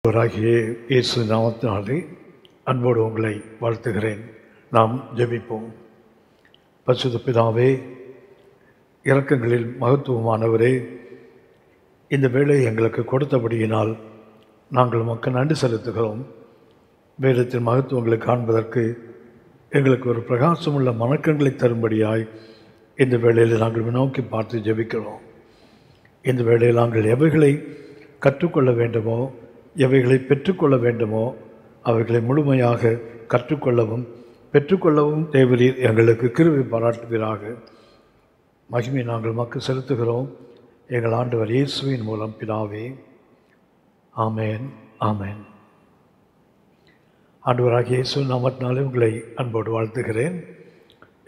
ஆண்டவராகிய இயேசு நாமத்தினாலே அன்போடு உங்களை வாழ்த்துகிறேன். நாம் ஜெபிப்போம். பரிசுத்த பிதாவே, இரக்கங்களில் மகத்துவமானவரே, இந்த வேளையை எங்களுக்கு கொடுத்தபடியினால் நாங்கள் உமக்கு நன்றி செலுத்துகிறோம். வேதத்தின் மகத்துவங்களை காண்பதற்கு எங்களுக்கு ஒரு பிரகாசமுள்ள மனக்கண்களை தரும்படியாய் இந்த வேளையில் நாங்கள் நோக்கி பார்த்து ஜெபிக்கிறோம். இந்த வேளையில் நாங்கள் எவைகளை கற்றுக்கொள்ள வேண்டுமோ, எவைகளை பெற்றுக்கொள்ள வேண்டுமோ அவைகளை முழுமையாக கற்றுக்கொள்ளவும் பெற்றுக்கொள்ளவும் தேவரீர் எங்களுக்கு கிருபை பாராட்டுவீராக. மகிமை நாங்கள் மக்கள் செலுத்துகிறோம் எங்கள் ஆண்டவர் இயேசுவின் மூலம் பிதாவே. ஆமேன், ஆமேன். ஆண்டவராகிய இயேசு நாமத்தினாலே உங்களை அன்போடு வாழ்த்துகிறேன்.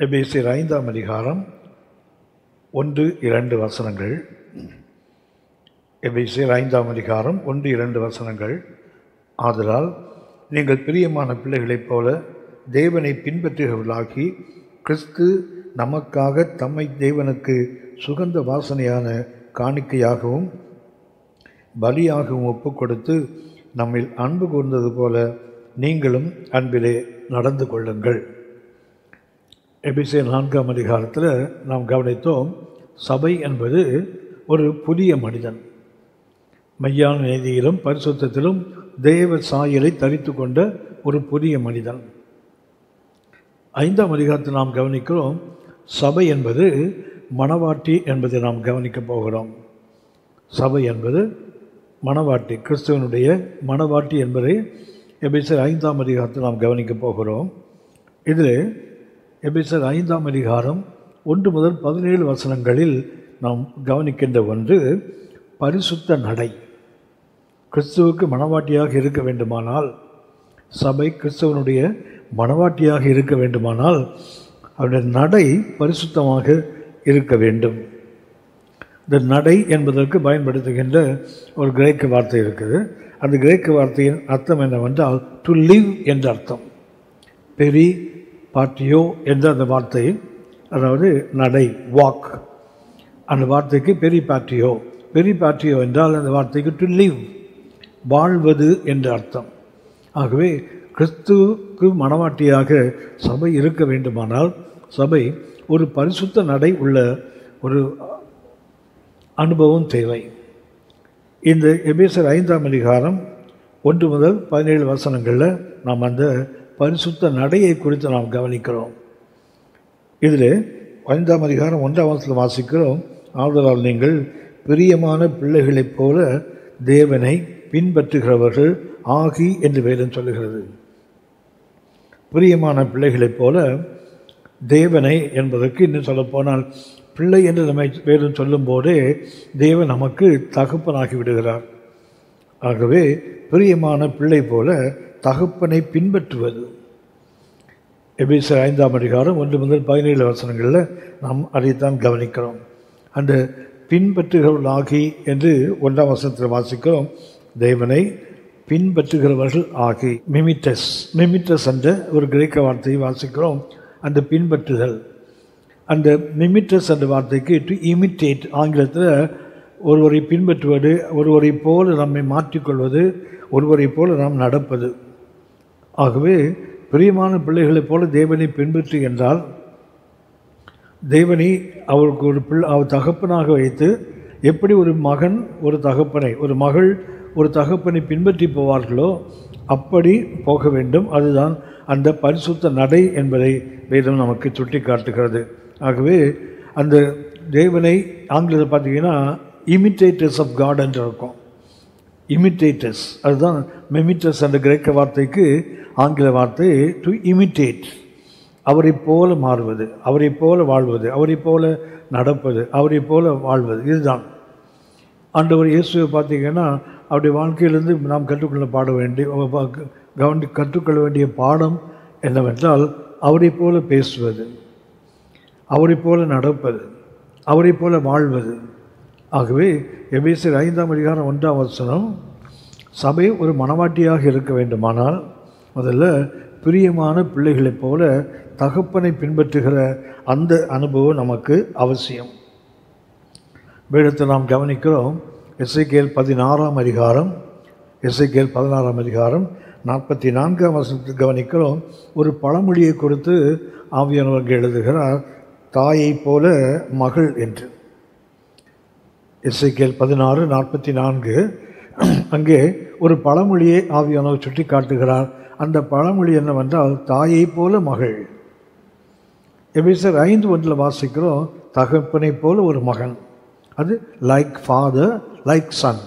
எபேசியர் 5ஆம் அதிகாரம் 1-2 வசனங்கள். எபேசியர் 5ஆம் அதிகாரம் 1-2 வசனங்கள். ஆதலால் நீங்கள் பிரியமான பிள்ளைகளைப் போல தேவனை பின்பற்றுகிறவர்களாகி, கிறிஸ்து நமக்காக தம்மை தேவனுக்கு சுகந்த வாசனையான காணிக்கையாகவும் பலியாகவும் ஒப்பு கொடுத்து நம்மில் அன்பு கூர்ந்தது போல நீங்களும் அன்பிலே நடந்து கொள்ளுங்கள். எபேசியர் 4ஆம் அதிகாரத்தில் நாம் கவனித்தோம், சபை என்பது ஒரு புதிய மனிதன், மெய்யான நீதியிலும் பரிசுத்தத்திலும் தேவ சாயலை தரித்து கொண்ட ஒரு புதிய மனிதன். 5ஆம் அதிகாரத்தில் நாம் கவனிக்கிறோம், சபை என்பது மணவாட்டி என்பதை நாம் கவனிக்கப் போகிறோம். சபை என்பது மணவாட்டி, கிறிஸ்துவனுடைய மணவாட்டி என்பதை எபேசியர் 5ஆம் அதிகாரத்தில் நாம் கவனிக்கப் போகிறோம். இதில் எபேசியர் 5ஆம் அதிகாரம் 1 முதல் 17 வசனங்களில் நாம் கவனிக்கின்ற ஒன்று பரிசுத்த நடை. கிறிஸ்துவுக்கு மணவாட்டியாக இருக்க வேண்டுமானால், சபை கிறிஸ்துவனுடைய மணவாட்டியாக இருக்க வேண்டுமானால் அவருடைய நடை பரிசுத்தமாக இருக்க வேண்டும். இந்த நடை என்பதற்கு பயன்படுத்துகின்ற ஒரு கிரேக்க வார்த்தை இருக்குது. அந்த கிரேக்க வார்த்தையின் அர்த்தம் என்னவென்றால் டு லிவ் என்ற அர்த்தம். பெரி பாட்டியோ என்ற அந்த வார்த்தை, அதாவது நடை, வாக், அந்த வார்த்தைக்கு பெரி பாட்டியோ என்றால் அந்த வார்த்தைக்கு டு லிவ், வாழ்வது என்ற அர்த்தம். ஆகவே கிறிஸ்துவுக்கு மணவாட்டியாக சபை இருக்க வேண்டுமானால் சபை ஒரு பரிசுத்த நடை உள்ள ஒரு அனுபவம் தேவை. இந்த எபேசியர் 5ஆம் அதிகாரம் 1 முதல் 17 வசனங்களில் நாம் அந்த பரிசுத்த நடையை குறித்து நாம் கவனிக்கிறோம். இதில் 5ஆம் அதிகாரம் 1ஆம் வசனத்தில் வாசிக்கிறோம், ஆதலால் நீங்கள் பிரியமான பிள்ளைகளைப் போல தேவனை பின்பற்றுகிறவர்கள் ஆகி என்று வேதம் சொல்லுகிறது. பிரியமான பிள்ளைகளைப் போல தேவனை என்பதற்கு இன்னும் சொல்லப்போனால் பிள்ளை என்று நம்மை வேதம் சொல்லும் போதே தேவன் நமக்கு தகப்பனாகி விடுகிறார். ஆகவே பிரியமான பிள்ளை போல தகப்பனை பின்பற்றுவது. எபேசியர் 5ஆம் அதிகாரம் 1 முதல் 17 வசனங்களில் நாம் அதைத்தான் கவனிக்கிறோம். அந்த பின்பற்றுகிறவர்களாகி என்று 1ஆம் வசனத்தில் வாசிக்கிறோம், தேவனை பின்பற்றுகிறவர்கள் ஆகி. மிமிட்டஸ் என்ற ஒரு கிரேக்க வார்த்தையை வாசிக்கிறோம். அந்த பின்பற்றுதல், அந்த மிமிட்டஸ் என்ற வார்த்தைக்கு டு இமிட்டேட், ஆங்கிலத்தில் ஒருவரை பின்பற்றுவது, ஒருவரை போல நம்மை மாற்றிக்கொள்வது, ஒருவரை போல நாம் நடப்பது. ஆகவே பிரியமான பிள்ளைகளைப் போல தேவனை பின்பற்றி என்றால், தேவனை அவருக்கு அவர் தகப்பனாக வைத்து, எப்படி ஒரு மகன் ஒரு தகப்பனை, ஒரு மகள் ஒரு தகப்பனை பின்பற்றி போவார்களோ அப்படி போக வேண்டும். அதுதான் அந்த பரிசுத்த நடை என்பதை வேதம் நமக்கு சுட்டி காட்டுகிறது. ஆகவே அந்த தேவனை ஆங்கிலத்தில் பார்த்தீங்கன்னா இமிட்டேட்டர்ஸ் ஆஃப் காட் என்று இருக்கும். இமிட்டேட்டர்ஸ், அதுதான் மிமிட்டஸ் என்ற கிரேக்க வார்த்தைக்கு ஆங்கில வார்த்தை டு இமிட்டேட். அவரை போல மாறுவது, அவரை போல வாழ்வது, அவரை போல நடப்பது, அவரை போல வாழ்வது. இதுதான் ஆண்டவர் இயேசுவை பார்த்தீங்கன்னா அவருடைய வாழ்க்கையிலிருந்து நாம் கற்றுக்கொள்ள வேண்டிய பாடம் என்னவென்றால் அவரை போல பேசுவது, அவரை போல நடப்பது, அவரை போல வாழ்வது. ஆகவே எபேசியர் 5ஆம் அதிகாரம் 1ஆம் வசனம், சபை ஒரு மணவாட்டியாக இருக்க வேண்டுமானால் முதல்ல பிரியமான பிள்ளைகளைப் போல தகப்பனை பின்பற்றுகிற அந்த அனுபவம் நமக்கு அவசியம். வேதத்தை நாம் கவனிக்கிறோம், எசேக்கியேல் 16ஆம் அதிகாரம் எசேக்கியேல் 16ஆம் அதிகாரம் 44ஆம் வசனத்தில் கவனிக்கிறோம். ஒரு பழமொழியை கொடுத்து ஆவியானவர் எழுதுகிறார், தாயை போல மகள் என்று. எசேக்கியேல் 16:44 அங்கே ஒரு பழமொழியை ஆவியானவர் சுட்டி காட்டுகிறார். அந்த பழமொழி என்னவென்றால் தாயை போல மகள். எபேசியர் 5:1 வாசிக்கிறோம், தகப்பனை போல ஒரு மகன். அது லைக் ஃபாதர் லைக் சன்.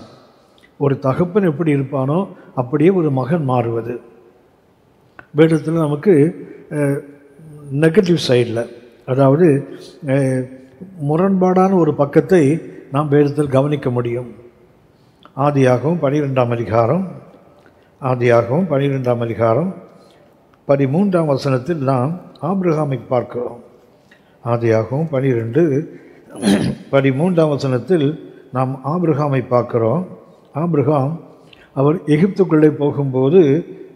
ஒரு தகப்பன் எப்படி இருப்பானோ அப்படியே ஒரு மகன் மாறுவது. வேதத்தில் நமக்கு நெகட்டிவ் சைடில், அதாவது முரண்பாடான ஒரு பக்கத்தை நாம் வேதத்தில் கவனிக்க முடியும். ஆதியாகவும் 12ஆம் அதிகாரம் 13ஆம் வசனத்தில் நாம் ஆபிரகாமை பார்க்கிறோம். ஆதியாகவும் 12:13ஆம் வசனத்தில் நாம் ஆபிரகாமை பார்க்கிறோம். ஆபிரகாம் அவர் எகிப்துக்குள்ளே போகும்போது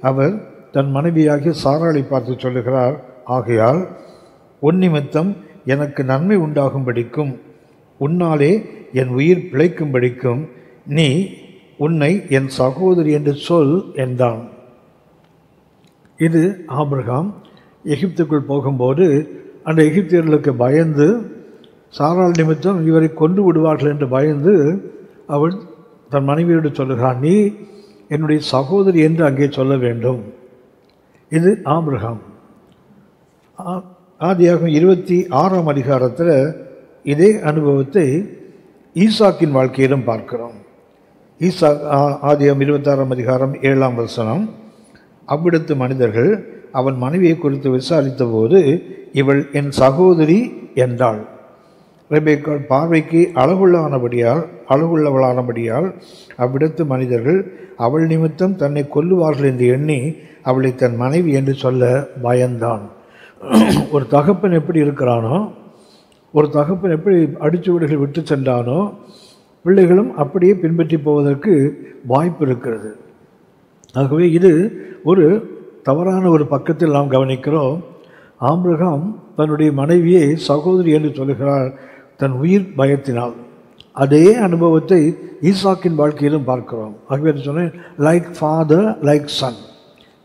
அவர் தன் மனைவியாகிய சாராளை பார்த்து சொல்லுகிறார், ஆகையால் உன் நிமித்தம் எனக்கு நன்மை உண்டாகும்படிக்கும் உன்னாலே என் உயிர் பிழைக்கும்படிக்கும் நீ உன்னை என் சகோதரி என்று சொல் என்றான். இது ஆபிரகாம் எகிப்துக்குள் போகும்போது அந்த எகிப்தியர்களுக்கு பயந்து, சாராள் நிமித்தம் இவரை கொண்டு விடுவார்கள் என்று பயந்து அவள் தன் மனைவியோடு சொல்லுகிறான், நீ என்னுடைய சகோதரி என்று அங்கே சொல்ல வேண்டும். இது ஆபிரகாம். ஆதியாகமம் 26ஆம் அதிகாரத்தில் இதே அனுபவத்தை ஈசாக்கின் வாழ்க்கையிலும் பார்க்கிறோம். ஆதியாகமம் 26ஆம் அதிகாரம் 7ஆம் வசனம், அவ்விடத்து மனிதர்கள் அவன் மனைவியை குறித்து விசாரித்த போது இவள் என் சகோதரி என்றாள். ரெபேக்காள் பார்வைக்கு அழகுள்ளவளானபடியால் அவ்விடத்து மனிதர்கள் அவள் நிமித்தம் தன்னை கொல்லுவார்கள் என்று எண்ணி அவளை தன் மனைவி என்று சொல்ல பயந்தான். ஒரு தகப்பன் எப்படி இருக்கிறானோ, ஒரு தகப்பன் எப்படி அடிச்சுவடுகள் விட்டு சென்றானோ, பிள்ளைகளும் அப்படியே பின்பற்றி போவதற்கு வாய்ப்பு இருக்கிறது. ஆகவே இது ஒரு தவறான ஒரு பக்கத்தில் நாம் கவனிக்கிறோம். ஆபிரகாம் தன்னுடைய மனைவியை சகோதரி என்று சொல்லுகிறார் தன் உயிர் பயத்தினால். அதே அனுபவத்தை ஈசாக்கின் வாழ்க்கையிலும் பார்க்கிறோம். ஆகவே சொன்னேன், லைக் ஃபாதர் லைக் சன்,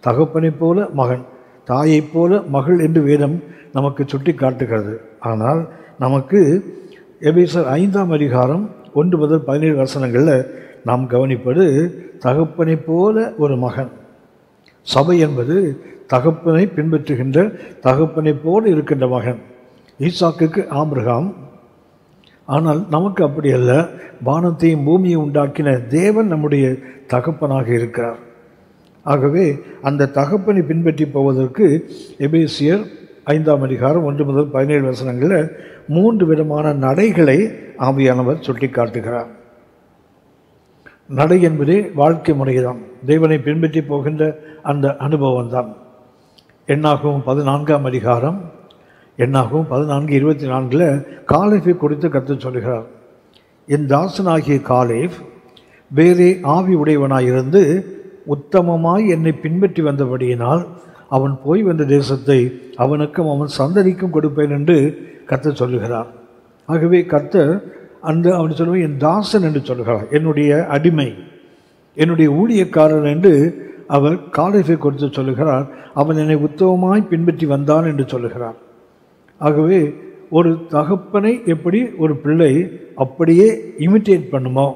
தகப்பனை போல மகன், தாயை போல மகள் என்று வேதம் நமக்கு சுட்டி காட்டுகிறது. ஆனால் நமக்கு எபேசியர் 5ஆம் அதிகாரம் 1 முதல் 17 வசனங்களில் நாம் கவனிப்பது தகப்பனை போல ஒரு மகன். சபை என்பது தகப்பனை பின்பற்றுகின்ற, தகப்பனை போல இருக்கின்ற மகன். ஈசாக்குக்கு ஆபிரகாம். ஆனால் நமக்கு அப்படி அல்ல. வானத்தையும் பூமியை உண்டாக்கின தேவன் நம்முடைய தகப்பனாக இருக்கிறார். ஆகவே அந்த தகப்பனை பின்பற்றி போவதற்கு எபேசியர் 5ஆம் அதிகாரம் 1 முதல் 17 வசனங்களில் 3 விதமான நடைகளை ஆவியானவர் சுட்டி காட்டுகிறார். நடை என்பதே வாழ்க்கை முறைதான், தேவனை பின்பற்றி போகின்ற அந்த அனுபவம் தான். எண்ணாகவும் 14ஆம் அதிகாரம் 14:24 காலேபை குறித்து கர்த்தர் சொல்கிறார், என் தாசனாகிய காலேப் வேறே ஆவி உடையவனாயிருந்து உத்தமமாய் என்னை பின்பற்றி வந்தபடியினால் அவன் போய் வந்த தேசத்தை அவனுக்கும் அவன் சந்ததிக்கும் கொடுப்பேன் என்று கர்த்தர் சொல்லுகிறார். ஆகவே கர்த்தர் அவன் சொல்லுவான், என் தாசன் என்று சொல்லுகிறார், என்னுடைய அடிமை, என்னுடைய ஊழியக்காரன் என்று அவர் காலேபை குறித்து சொல்லுகிறார். அவன் என்னை உத்தமமாய் பின்பற்றி வந்தான் என்று சொல்லுகிறார். ஆகவே ஒரு தகப்பனை எப்படி ஒரு பிள்ளை அப்படியே இமிட்டேட் பண்ணுமோ,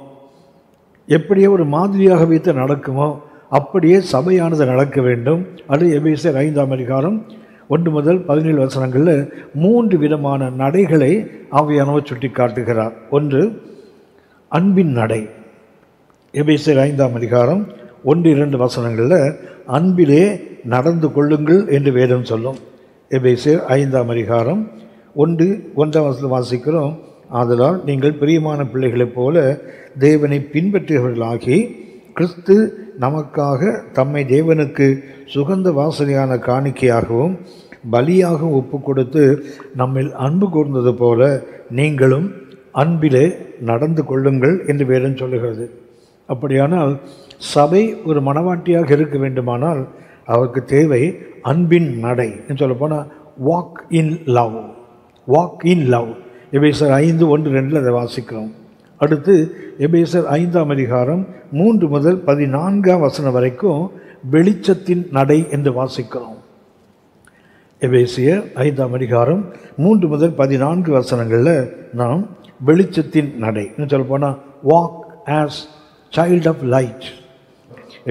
எப்படியே ஒரு மாதிரியாக வைத்து நடக்குமோ, அப்படியே சபையானது நடக்க வேண்டும். அது எபேசியர் 5ஆம் அதிகாரம் 1 முதல் 17 வசனங்களில் 3 விதமான நடைகளை ஆவியானவர் சுட்டி காட்டுகிறார். ஒன்று, அன்பின் நடை. எபேசியர் 5ஆம் அதிகாரம் 1-2 வசனங்களில் அன்பிலே நடந்து கொள்ளுங்கள் என்று வேதம் சொல்லும். எபேசியர் 5ஆம் அதிகாரம் 1-1 வசனத்தில் வாசிக்கிறோம், ஆதலால் நீங்கள் பிரியமான பிள்ளைகளைப் போல தேவனை பின்பற்றியவர்களாகி கிறிஸ்து நமக்காக தம்மை தேவனுக்கு சுகந்த வாசனையான காணிக்கையாகவும் பலியாகவும் ஒப்பு கொடுத்து நம்மில் அன்பு கூர்ந்தது போல நீங்களும் அன்பிலே நடந்து கொள்ளுங்கள் என்று வேதம் சொல்லுகிறது. அப்படியானால் சபை ஒரு மனவாட்டியாக இருக்க வேண்டுமானால் அவருக்கு தேவை அன்பின் நடை என்று சொல்லப்போனால் walk in love. Walk in love. எபேசியர் 5:1-2 அதை வாசிக்கிறோம். அடுத்து எபேசியர் 5ஆம் அதிகாரம் 3 முதல் 14ஆம் வசனம் வரைக்கும் வெளிச்சத்தின் நடை என்று வாசிக்கிறோம். எபேசியர் 5ஆம் அதிகாரம் 3 முதல் 14 வசனங்களில் நாம் வெளிச்சத்தின் நடை இன்னும் சொல்ல போனால் walk as child of light.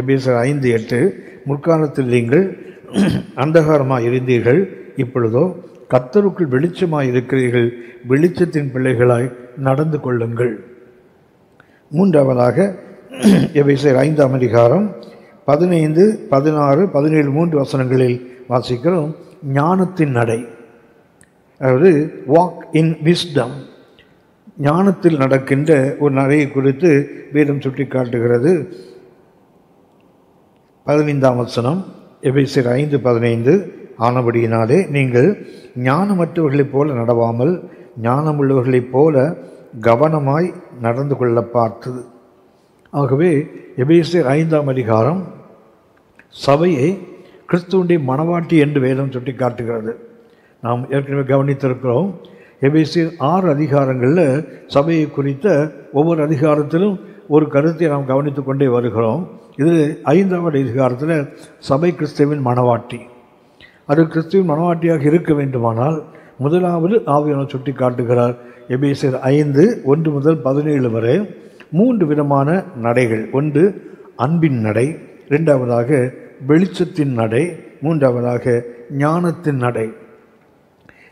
எபேசியர் 5:8 முற்காலத்தில் நீங்கள் அந்தகாரமாக இருந்தீர்கள், இப்பொழுதோ கர்த்தருக்குள் வெளிச்சமாய் இருக்கிறீர்கள், வெளிச்சத்தின் பிள்ளைகளாய் நடந்து கொள்ளுங்கள். மூன்றாவதாக எபேசியர் 5ஆம் அதிகாரம் 15, 16, 17, 3 வசனங்களில் வாசிக்கிறோம் ஞானத்தின் நடை. அதாவது வாக் இன் விஸ்டம், ஞானத்தில் நடக்கின்ற ஒரு நடையை குறித்து வேதம் சுட்டி காட்டுகிறது. 15ஆம் வசனம் எபேசியர் 5:15 ஆனபடியினாலே நீங்கள் ஞானமற்றவர்களைப் போல நடவாமல் ஞானமுள்ளவர்களைப் போல கவனமாய் நடந்து கொள்ள பார்த்து. ஆகவே எபேசியர் 5ஆம் அதிகாரம் சபையை கிறிஸ்துவனுடைய மணவாட்டி என்று வேதம் சுட்டி காட்டுகிறது. நாம் ஏற்கனவே கவனித்திருக்கிறோம். எபேசியர் 6 அதிகாரங்களில் சபையை குறித்த ஒவ்வொரு அதிகாரத்திலும் ஒரு கருத்தை நாம் கவனித்து கொண்டே வருகிறோம். இது 5ஆவது அதிகாரத்தில் சபை கிறிஸ்துவின் மணவாட்டி. அது கிறிஸ்துவின் மணவாட்டியாக இருக்க வேண்டுமானால் முதலாவது ஆவியானவர் சுட்டி காட்டுகிறார். எபேசியர் 5:1 முதல் 17 வரை 3 விதமான நடைகள். ஒன்று அன்பின் நடை, இரண்டாவதாக வெளிச்சத்தின் நடை, மூன்றாவதாக ஞானத்தின் நடை.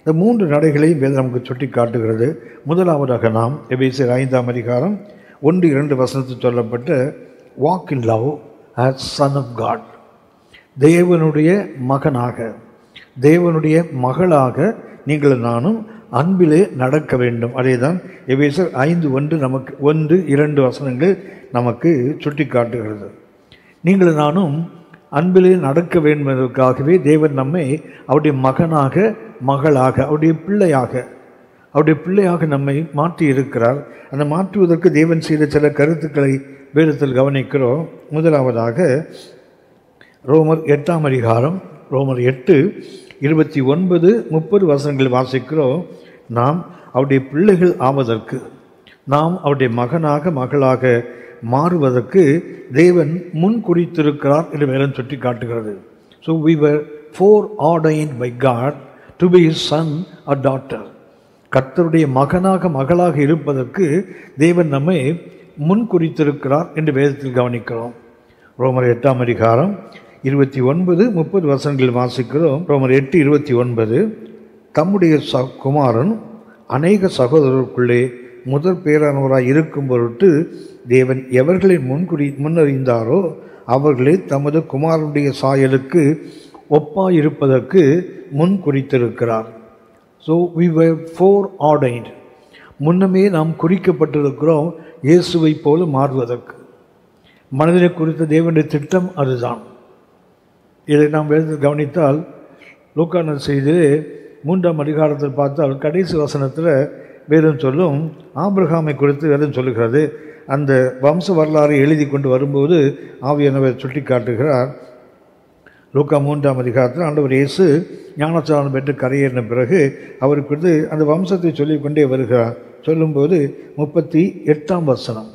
இந்த 3 நடைகளையும் வேதம் நமக்கு சுட்டி காட்டுகிறது. முதலாவதாக நாம் எபேசியர் 5ஆம் அதிகாரம் 1-2 வசனத்தில் சொல்லப்பட்ட walk in love as son of God, தேவனுடைய மகனாக தேவனுடைய மகளாக நீங்கள் நானும் அன்பிலே நடக்க வேண்டும். அதே தான் எபேசியர் 5:1 நமக்கு 1-2 வசனங்கள் நமக்கு சுட்டி காட்டுகிறது. நீங்கள் நானும் அன்பிலே நடக்க வேண்டும் என்பதற்காகவே தேவன் நம்மை அவருடைய மகனாக மகளாக அவருடைய பிள்ளையாக நம்மை மாற்றி இருக்கிறார். அந்த மாற்றுவதற்கு தேவன் செய்த சில கருத்துக்களை வேதத்தில் கவனிக்கிறோம். முதலாவதாக ரோமர் 8ஆம் அதிகாரம் ரோமர் 8:29-30 வசனங்கள் வாசிக்கிறோம். நாம் அவருடைய பிள்ளைகள் ஆவதற்கு, நாம் அவருடைய மகனாக மகளாக மாறுவதற்கு தேவன் முன் குறித்திருக்கிறார் என்று வேதம் சுட்டி காட்டுகிறது. So we were foreordained by God to be his son or daughter. கர்த்தருடைய மகனாக மகளாக இருப்பதற்கு தேவன் நம்மை முன் குறித்திருக்கிறார் என்று வேதத்தில் கவனிக்கிறோம். ரோமர் 8ஆம் அதிகாரம் 29-30 வசனங்களில் வாசிக்கிறோம். ரோமர் 8:29 தம்முடைய குமாரன் அநேக சகோதரருக்குள்ளே முதற் பேரானவராய் இருக்கும் பொருட்டு தேவன் எவர்களை முன்னறிந்தாரோ அவர்களே தமது குமாரனுடைய சாயலுக்கு ஒப்பாயிருப்பதற்கு முன் குறித்திருக்கிறார். ஸோ we were foreordained, முன்னமே நாம் குறிக்கப்பட்டிருக்கிறோம் இயேசுவை போல மாறுவதற்கு. மனிதனை குறித்த தேவனுடைய திட்டம் அதுதான். இதை நாம் வேதத்தில் கவனித்தால் லூக்கா செய்தியிலே 3ஆம் அதிகாரத்தில் பார்த்தால் கடைசி வசனத்தில் வேதம் சொல்லும் ஆபிரகாமை குறித்து வேதம் சொல்லுகிறது. அந்த வம்ச வரலாறு எழுதி கொண்டு வரும்போது ஆவியானவர் சுட்டி காட்டுகிறார். லூக்கா 3ஆம் அதிகாரத்தில் ஆண்டவர் இயேசு ஞானஸ்நானம் பெற்று கரையேறின பிறகு அவருக்கு வந்து அந்த வம்சத்தை சொல்லிக்கொண்டே வருகிறார். சொல்லும்போது 38ஆம் வசனம்,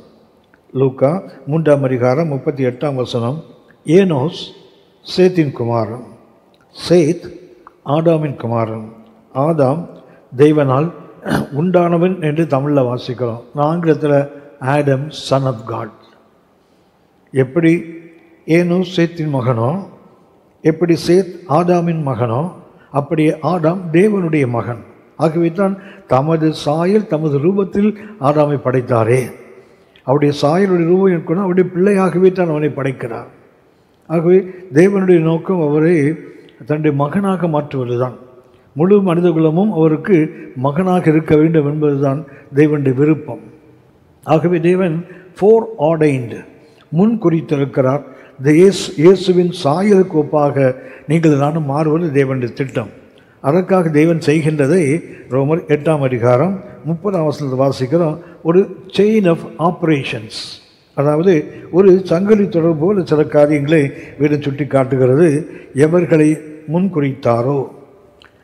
லூக்கா 3ஆம் அதிகாரம் 38ஆம் வசனம், ஏனோஸ் சேத்தின் குமாரன், சேத் ஆதாமின் குமாரன், ஆதாம் தெய்வனால் உண்டானவன் என்று தமிழில் வாசிக்கிறோம். ஆங்கிலத்தில் ஆடம் சன் ஆஃப் காட். எப்படி ஏனோஸ் சேத்தின் மகனோ, எப்படி சேத் ஆதாமின் மகனோ, அப்படியே ஆதாம் தேவனுடைய மகன். ஆகவே தான் தமது சாயல் தமது ரூபத்தில் ஆதாமை படைத்தாரே. அவருடைய சாயலுடைய ரூபம் இருக்கணும், அவருடைய பிள்ளையாகவே தான் அவனை படைக்கிறார். ஆகவே தேவனுடைய நோக்கம் அவரை தன்னுடைய மகனாக மாற்றுவது தான். முழு மனிதகுலமும் அவருக்கு மகனாக இருக்க வேண்டும் என்பதுதான் தேவனுடைய விருப்பம். ஆகவே தேவன் foreordained, முன் குறித்திருக்கிறார். இந்த இயேசுவின் சாயலுக்கு ஒப்பாக நீங்கள் நானும் மாறுவது தேவனுடைய திட்டம். அதற்காக தேவன் செய்கின்றதை ரோமர் 8ஆம் அதிகாரம் 30ஆம் வசனத்தில் வாசிக்கிறோம். ஒரு செயின் ஆஃப் ஆப்ரேஷன்ஸ், அதாவது ஒரு சங்கிலி தொடர் போல சில காரியங்களை வேதம் சுட்டி காட்டுகிறது. எவர்களை முன்குறித்தாரோ,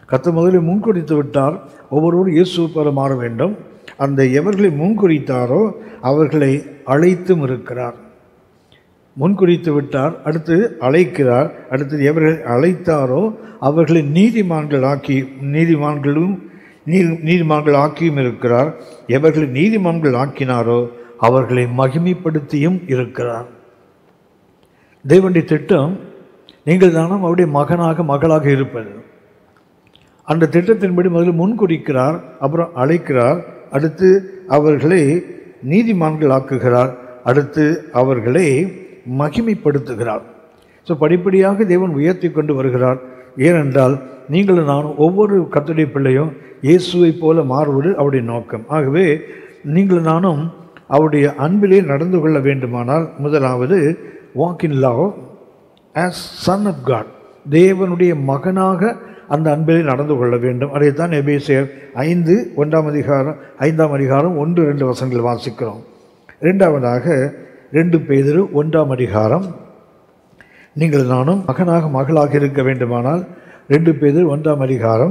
கர்த்தர் முதலில் முன்குறித்து விட்டார். ஒவ்வொருவரும் இயேசு போல மாற வேண்டும். அந்த எவர்களை முன்குறித்தாரோ அவர்களை அழைத்தும் இருக்கிறார். முன்குறித்து விட்டார், அடுத்து அழைக்கிறார். அடுத்தது எவர்களை அழைத்தாரோ அவர்களை நீதிமான்கள் ஆக்கியும் இருக்கிறார். எவர்களை நீதிமான்கள் ஆக்கினாரோ அவர்களை மகிமைப்படுத்தியும் இருக்கிறார். தேவனுடைய திட்டம் நீங்கள் தானும் அவருடைய மகளாக இருப்பது. அந்த திட்டத்தின்படி முதல்ல முன்குறிக்கிறார், அப்புறம் அழைக்கிறார், அடுத்து அவர்களை நீதிமான்கள் ஆக்குகிறார், அடுத்து அவர்களை மகிமைப்படுத்துகிறார். ஸோ படிப்படியாக தேவன் உயர்த்தி கொண்டு வருகிறார். ஏனென்றால் நீங்களும் நானும் ஒவ்வொரு கர்த்தருடைய பிள்ளையும் இயேசுவை போல மாறுவது அவருடைய நோக்கம். ஆகவே நீங்களும் நானும் அவருடைய அன்பிலே நடந்து கொள்ள வேண்டுமானால் முதலாவது walk in love as son of God, தேவனுடைய மகனாக அந்த அன்பிலே நடந்து கொள்ள வேண்டும். அதைத்தான் எபேசியர் 5:1 1-2 வசனங்கள் வாசிக்கிறோம். இரண்டாவதாக 2 பேதுரு 1 நீங்கள் நானும் மகளாக இருக்க வேண்டுமானால் 2 பேதுரு 1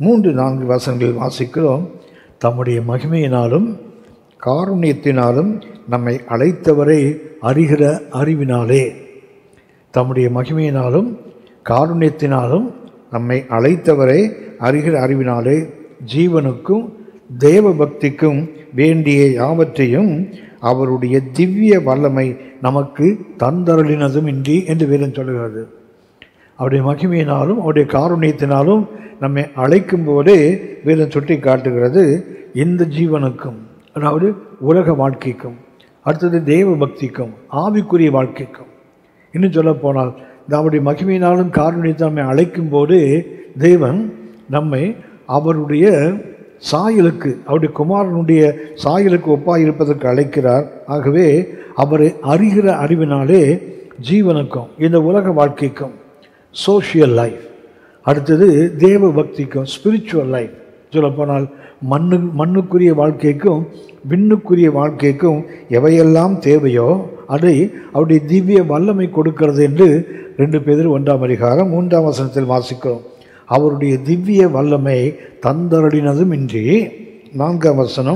3-4 வசனங்கள் வாசிக்கிறோம். தம்முடைய மகிமையினாலும் காருண்யத்தினாலும் நம்மை அழைத்தவரை அறிகிற அறிவினாலே, தம்முடைய மகிமையினாலும் காருண்யத்தினாலும் நம்மை அழைத்தவரை அறிகிற அறிவினாலே ஜீவனுக்கும் தேவ பக்திக்கும் வேண்டிய யாவற்றையும் அவருடைய திவ்ய வல்லமை நமக்கு தந்தருளினதும் இன்றி என்று வேதம் சொல்லுகிறது. அவருடைய மகிமையினாலும் அவருடைய காருண்யத்தினாலும் நம்மை அழைக்கும் போதே வேதம் சுட்டி காட்டுகிறது இந்த ஜீவனுக்கும், அதாவது உலக வாழ்க்கைக்கும், அடுத்தது தேவ பக்திக்கும், ஆவிக்குரிய வாழ்க்கைக்கும். இன்னும் சொல்ல போனால் அவருடைய மகிமையினாலும் காருண்யத்தை நம்மை அழைக்கும் போது தேவன் நம்மை அவருடைய சாயலுக்கு, அவருடைய குமாரனுடைய சாயலுக்கு ஒப்பாக இருப்பதற்கு அழைக்கிறார். ஆகவே அவரை அறிகிற அறிவினாலே ஜீவனுக்கும் இந்த உலக வாழ்க்கைக்கும் சோஷியல் லைஃப், அடுத்தது தேவ பக்திக்கும் ஸ்பிரிச்சுவல் லைஃப், சொல்லப்போனால் மண்ணுக்குரிய வாழ்க்கைக்கும் விண்ணுக்குரிய வாழ்க்கைக்கும் எவையெல்லாம் தேவையோ அதை அவருடைய திவ்ய வல்லமை கொடுக்கிறது என்று 2 பேதுரு 1 3 வாசிக்கிறோம். அவருடைய திவ்ய வல்லமை தந்தருளினதும் இன்றி 4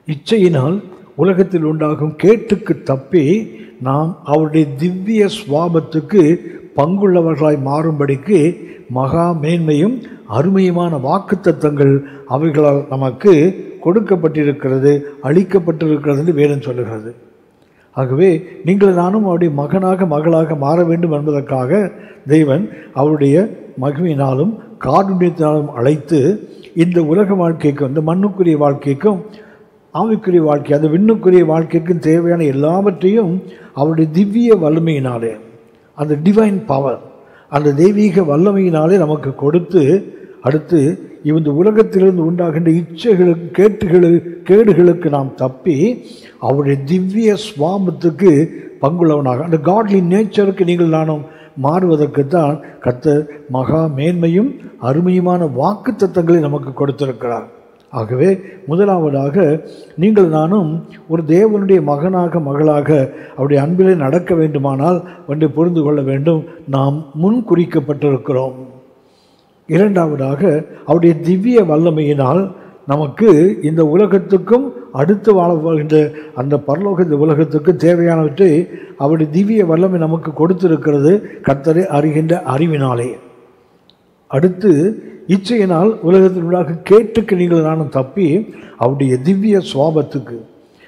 இச்சையினால் உலகத்தில் உண்டாகும் கேட்டுக்கு தப்பி நாம் அவருடைய திவ்ய சுவாபத்துக்கு பங்குள்ளவர்களாய் மாறும்படிக்கு மகா மேன்மையும் அருமையுமான வாக்குத்தத்தங்கள் அவைகளால் நமக்கு கொடுக்கப்பட்டிருக்கிறது, அளிக்கப்பட்டிருக்கிறது என்று வேதம் சொல்லுகிறது. ஆகவே நீங்கள் நானும் அவருடைய மகளாக மாற வேண்டும் என்பதற்காக தேவன் அவருடைய மகிமையினாலும் காருண்யத்தினாலும் அழைத்து இந்த உலக வாழ்க்கைக்கும், இந்த மண்ணுக்குரிய வாழ்க்கைக்கும், ஆவிக்குரிய வாழ்க்கை, அந்த விண்ணுக்குரிய வாழ்க்கைக்கும் தேவையான எல்லாவற்றையும் அவருடைய திவ்ய வல்லமையினாலே, அந்த டிவைன் பவர், அந்த தெய்வீக வல்லமையினாலே நமக்கு கொடுத்து, அடுத்து இந்த உலகத்திலிருந்து உண்டாகின்ற இச்சைகளுக்கு கேடுகளுக்கு நாம் தப்பி அவருடைய திவ்ய சுவாபத்துக்கு பங்குள்ளவனாக, அந்த காட்லி நேச்சருக்கு நீங்கள் நானும் மாறுவதற்குத்தான் கர்த்தர் மகா மேன்மையும் அருமையுமான வாக்குத்தத்தங்களை நமக்கு கொடுத்திருக்கிறார். ஆகவே முதலாவதாக நீங்கள் நானும் ஒரு தேவனுடைய மகளாக அவருடைய அன்பிலே நடக்க வேண்டுமானால் ஒன்றை புரிந்து கொள்ள வேண்டும், நாம் முன் குறிக்கப்பட்டிருக்கிறோம். இரண்டாவதாக அவருடைய திவ்ய வல்லமையினால் நமக்கு இந்த உலகத்துக்கும் அடுத்து வாழ போகின்ற அந்த பரலோக இந்த உலகத்துக்கு தேவையானவற்றை அவருடைய திவ்ய வல்லமை நமக்கு கொடுத்திருக்கிறது கர்த்தரை அறிகின்ற அறிவினாலே. அடுத்து இச்சையினால் உலகத்தினுடைய கேட்டுக்கு நீங்கள் நானும் தப்பி அவருடைய திவ்ய சுவாபத்துக்கு,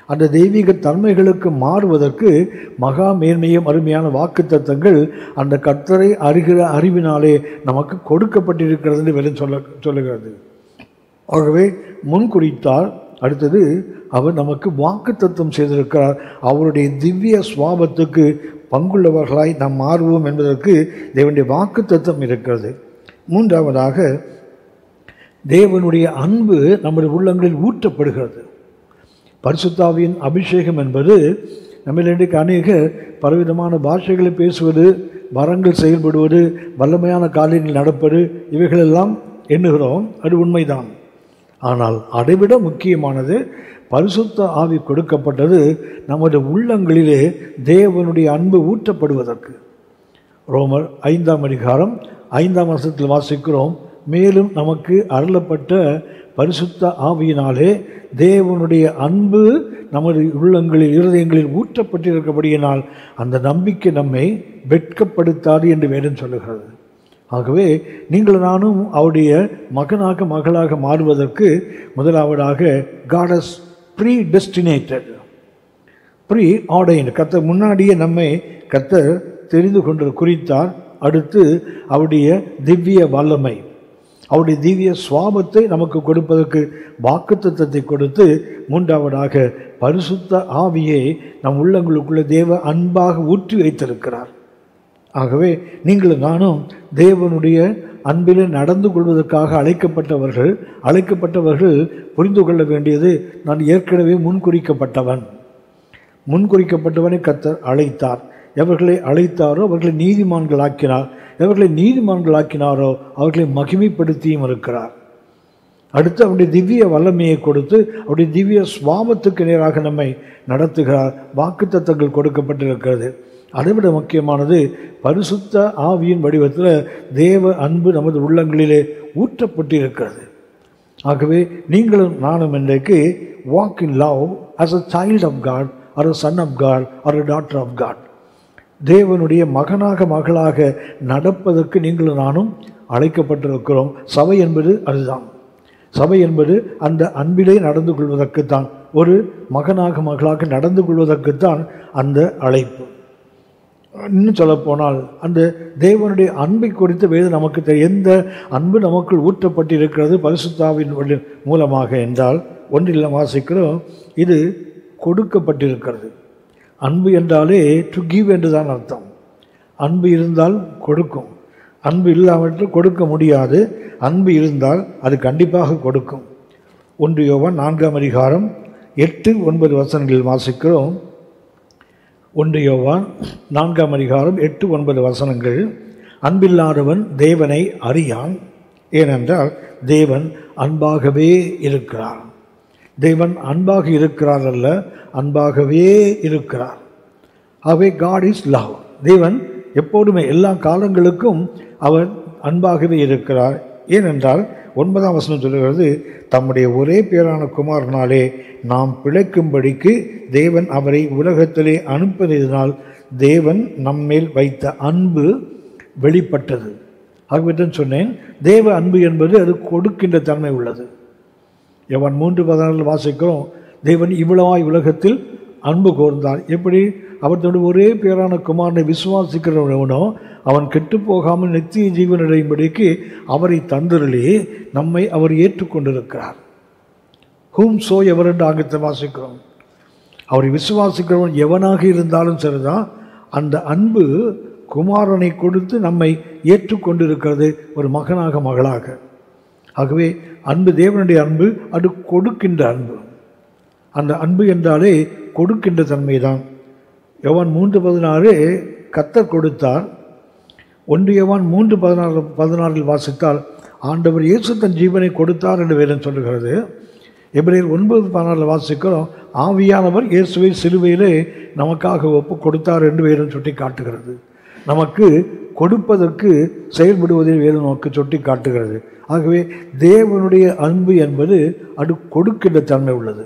அந்த தெய்வீக தன்மைகளுக்கு மாறுவதற்கு மகா மேன்மையும் அருமையான வாக்குத்தத்தங்கள் அந்த கர்த்தரை அறிகிற அறிவினாலே நமக்கு கொடுக்கப்பட்டிருக்கிறது என்று வேதம் சொல்லுகிறது. ஆகவே முன்குறித்தால் அடுத்தது அவர் நமக்கு வாக்குத்தத்தம் செய்திருக்கிறார். அவருடைய திவ்ய சுவாபத்துக்கு பங்குள்ளவர்களாய் நாம் மாறுவோம் என்பதற்கு தேவனுடைய வாக்குத்தத்தம் இருக்கிறது. மூன்றாவதாக தேவனுடைய அன்பு நம்முடைய உள்ளங்களில் ஊற்றப்படுகிறது. பரிசுத்தாவியின் அபிஷேகம் என்பது நம்மில் இன்றைக்கு அநேக பலவிதமான பாஷைகளை பேசுவது, வரங்கள் செயல்படுவது, வல்லமையான காரியங்கள் நடப்பது, இவைகளெல்லாம் எண்ணுகிறோம், அது உண்மைதான். ஆனால் அதைவிட முக்கியமானது பரிசுத்த ஆவி கொடுக்கப்பட்டது நமது உள்ளங்களிலே தேவனுடைய அன்பு ஊற்றப்படுவதற்கு. ரோமர் 5 வாசிக்கிறோம். மேலும் நமக்கு அருளப்பட்ட பரிசுத்த ஆவியினாலே தேவனுடைய அன்பு நமது உள்ளங்களில் இருதயங்களில் ஊற்றப்பட்டிருக்கபடியினால் அந்த நம்பிக்கை நம்மை வெட்கப்படுத்தாது என்று வேதம் சொல்லுகிறது. ஆகவே நீங்கள் நானும் அவருடைய மகனாக மகளாக மாறுவதற்கு முதலாவதாக God has predestinated, pre-ordained, கர்த்தர் முன்னாடியே நம்மை கர்த்தர் தெரிந்து கொண்டு குறித்தார். அடுத்து அவருடைய திவ்ய வல்லமை, அவருடைய திவ்ய சுவாபத்தை நமக்கு கொடுப்பதற்கு வாக்குத்தத்தத்தை கொடுத்து, மூன்றாவதாக பரிசுத்த ஆவியை நம் உள்ளங்களுக்குள்ள தேவ அன்பாக ஊற்றி வைத்திருக்கிறார். ஆகவே நீங்கள் நானும் தேவனுடைய அன்பிலே நடந்து கொள்வதற்காக அழைக்கப்பட்டவர்கள் புரிந்து கொள்ள வேண்டியது, நான் ஏற்கனவே முன்குறிக்கப்பட்டவனை கர்த்தர் அழைத்தார். எவர்களை அழைத்தாரோ அவர்களை நீதிமான்களாக்கினார், எவர்களை நீதிமான்களாக்கினாரோ அவர்களை மகிமைப்படுத்தியும் இருக்கிறார். அடுத்து அவருடைய திவ்ய வல்லமையை கொடுத்து அவருடைய திவ்ய சுவாபத்துக்கு நேராக நம்மை நடத்துகிறார். வாக்குத்தத்தங்கள் கொடுக்கப்பட்டிருக்கிறது. அதைவிட முக்கியமானது, பரிசுத்த ஆவியின் வடிவத்தில் தேவ அன்பு நமது உள்ளங்களிலே ஊற்றப்பட்டிருக்கிறது. ஆகவே நீங்களும் நானும் இன்றைக்கு walk in love as a child of God or a son of God or a daughter of God. தேவனுடைய மகனாக மகளாக நடப்பதற்கு நீங்களும் நானும் அழைக்கப்பட்டிருக்கிறோம். சபை என்பது அதுதான். சபை என்பது அந்த அன்பிலே நடந்து கொள்வதற்குத்தான், ஒரு மகனாக மகளாக நடந்து கொள்வதற்குத்தான் அந்த அழைப்பு. இன்னும் சொல்லப்போனால் அந்த தேவனுடைய அன்பை குறித்து வேறு நமக்கு எந்த அன்பு நமக்குள் ஊற்றப்பட்டிருக்கிறது பரிசுத்தாவின் மூலமாக என்றால், ஒன்றில் வாசிக்கிறோம், இது கொடுக்கப்பட்டிருக்கிறது. அன்பு என்றாலே டு கிவ் என்று தான் அர்த்தம். அன்பு இருந்தால் கொடுக்கும், அன்பு இல்லாமல் கொடுக்க முடியாது. அன்பு இருந்தால் அது கண்டிப்பாக கொடுக்கும். 1 யோவான் 4:8-9 வாசிக்கிறோம். 1 யோவான் 4:8-9 அன்பில்லாதவன் தேவனை அறியான், ஏனென்றால் தேவன் அன்பாகவே இருக்கிறார். தேவன் அன்பாக இருக்கிறார் அல்ல, அன்பாகவே இருக்கிறார். ஆகவே God is love. தேவன் எப்போதுமே எல்லா காலங்களுக்கும் அவர் அன்பாகவே இருக்கிறார். ஏனென்றால் 9 சொல்லுகிறது, தம்முடைய ஒரே பேரான குமாரனாலே நாம் பிழைக்கும்படிக்கு தேவன் அவரை உலகத்திலே அனுப்பியதினால் தேவன் நம்மேல் வைத்த அன்பு வெளிப்பட்டது. ஆகவே தான் சொன்னேன், தேவ அன்பு என்பது அது கொடுக்கின்ற தன்மை உள்ளது. யோவான் 3:14 வாசிக்கிறோம், தேவன் இவ்வளவாய் உலகத்தில் அன்பு கூர்ந்தார். எப்படி? அவர் தன்னுடைய ஒரே பேரான குமாரனை விசுவாசிக்கிறவனோ அவன் கெட்டு போகாமல் நித்திய ஜீவனடையும்படிக்கு அவரை தந்தருளே நம்மை அவர் ஏற்றுக்கொண்டிருக்கிறார். ஹூம் சோ எவர் என்று ஆங்கிலத்தை வாசிக்கிறோம். அவரை விசுவாசிக்கிறவன் எவனாக இருந்தாலும் சரிதான், அந்த அன்பு குமாரனை கொடுத்து நம்மை ஏற்றுக்கொண்டிருக்கிறது, ஒரு மகனாக மகளாக. ஆகவே அன்பு, தேவனுடைய அன்பு, அது கொடுக்கின்ற அன்பு. அந்த அன்பு என்றாலே கொடுக்கின்ற தன்மைதான். யோவான் 3:16 கர்த்தர் கொடுத்தார். 1 யோவான் 3:16 வாசித்தால் ஆண்டவர் இயேசு தன் ஜீவனை கொடுத்தார் என்று வேதம் சொல்லுகிறது. எபிரேயர் 9:14 வாசிக்கிறோம், ஆவியானவர் இயேசுவை சிலுவையிலே நமக்காக ஒப்பு கொடுத்தார் என்று வேதம் சுட்டி காட்டுகிறது. நமக்கு கொடுப்பதற்கு செயல்படுவதில் வேதம் நமக்கு சுட்டி காட்டுகிறது. ஆகவே தேவனுடைய அன்பு என்பது அது கொடுக்கின்ற தன்மை உள்ளது.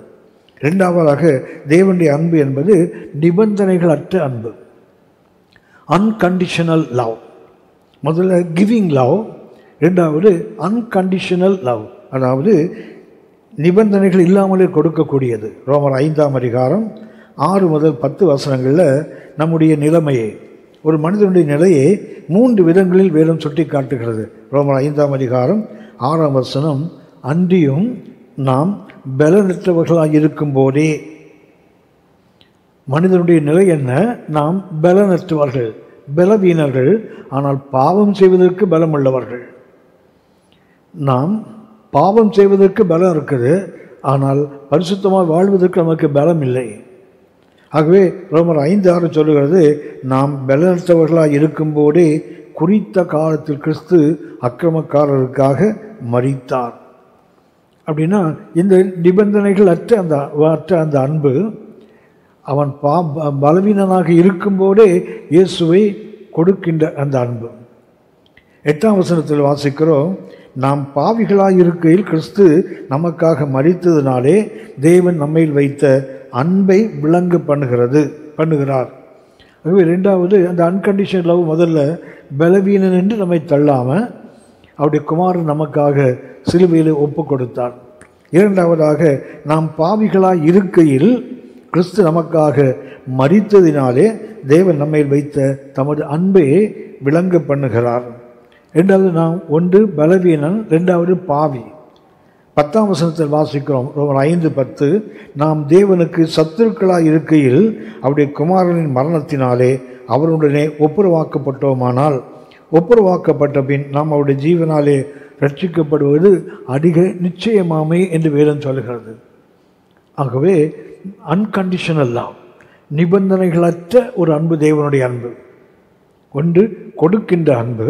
இரண்டாவதாக தேவனுடைய அன்பு என்பது நிபந்தனைகள் அற்ற அன்பு, அன்கண்டிஷனல் லவ். முதல்ல கிவிங் லவ், இரண்டாவது அன்கண்டிஷனல் லவ், அதாவது நிபந்தனைகள் இல்லாமலே கொடுக்கக்கூடியது. ரோமர் 5:6-10 நம்முடைய நிலைமையை, ஒரு மனிதனுடைய நிலையை 3 விதங்களில் வேதம் சுட்டி காட்டுகிறது. ரோமர் 5:6 அன்றியும் நாம் பலனற்றவர்களாக இருக்கும் போதே, மனிதனுடைய நிலை என்ன? நாம் பலனற்றவர்கள், பலவீனர்கள், ஆனால் பாவம் செய்வதற்கு பலம் உள்ளவர்கள். நாம் பாவம் செய்வதற்கு பலம் இருக்குது, ஆனால் பரிசுத்தமாக வாழ்வதற்கு நமக்கு பலம் இல்லை. ஆகவே ரோமர் 5:6 சொல்லுகிறது, நாம் பலனற்றவர்களாக இருக்கும்போதே குறித்த காலத்தில் கிறிஸ்து அக்கிரமக்காரருக்காக மரித்தார். அப்படின்னா இந்த நிபந்தனைகள் அற்ற அந்த அன்பு, அவன் பலவீனனாக இருக்கும்போதே இயேசுவை கொடுக்கின்ற அந்த அன்பு. 8 வாசிக்கிறோம், நாம் பாவிகளாய் இருக்கையில் கிறிஸ்து நமக்காக மரித்ததினாலே தேவன் நம்மையில் வைத்த அன்பை விளங்க பண்ணுகிறார். ஆகவே ரெண்டாவது, அந்த அன்கண்டிஷனல் லவ் முதல்ல பலவீனன் என்று நம்மை தள்ளாமல் அவருடைய குமாரன் நமக்காக சிலுவையில் ஒப்பு கொடுத்தார். இரண்டாவதாக, நாம் பாவிகளாய் இருக்கையில் கிறிஸ்து நமக்காக மரித்ததினாலே தேவன் நம்மையில் வைத்த தமது அன்பை விளங்க பண்ணுகிறார். ரெண்டாவது, நாம் ஒன்று பலவீனன், ரெண்டாவது பாவி. 10ஆம் வசனத்தில் வாசிக்கிறோம், ரோமர் 5:10, நாம் தேவனுக்கு சத்துருக்களாய் இருக்கையில் அவருடைய குமாரனின் மரணத்தினாலே அவருடனே ஒப்புரவாக்கப்பட்டோமானால் ஒப்புரவாக்கப்பட்ட பின் நாம் அவருடைய ஜீவனாலே ரட்சிக்கப்படுவது அதிக நிச்சயமாமே என்று வேதம் சொல்கிறது. ஆகவே அன்கண்டிஷனல் லவ், நிபந்தனைகளற்ற ஒரு அன்பு தேவனுடைய அன்பு. ஒன்று கொடுக்கின்ற அன்பு,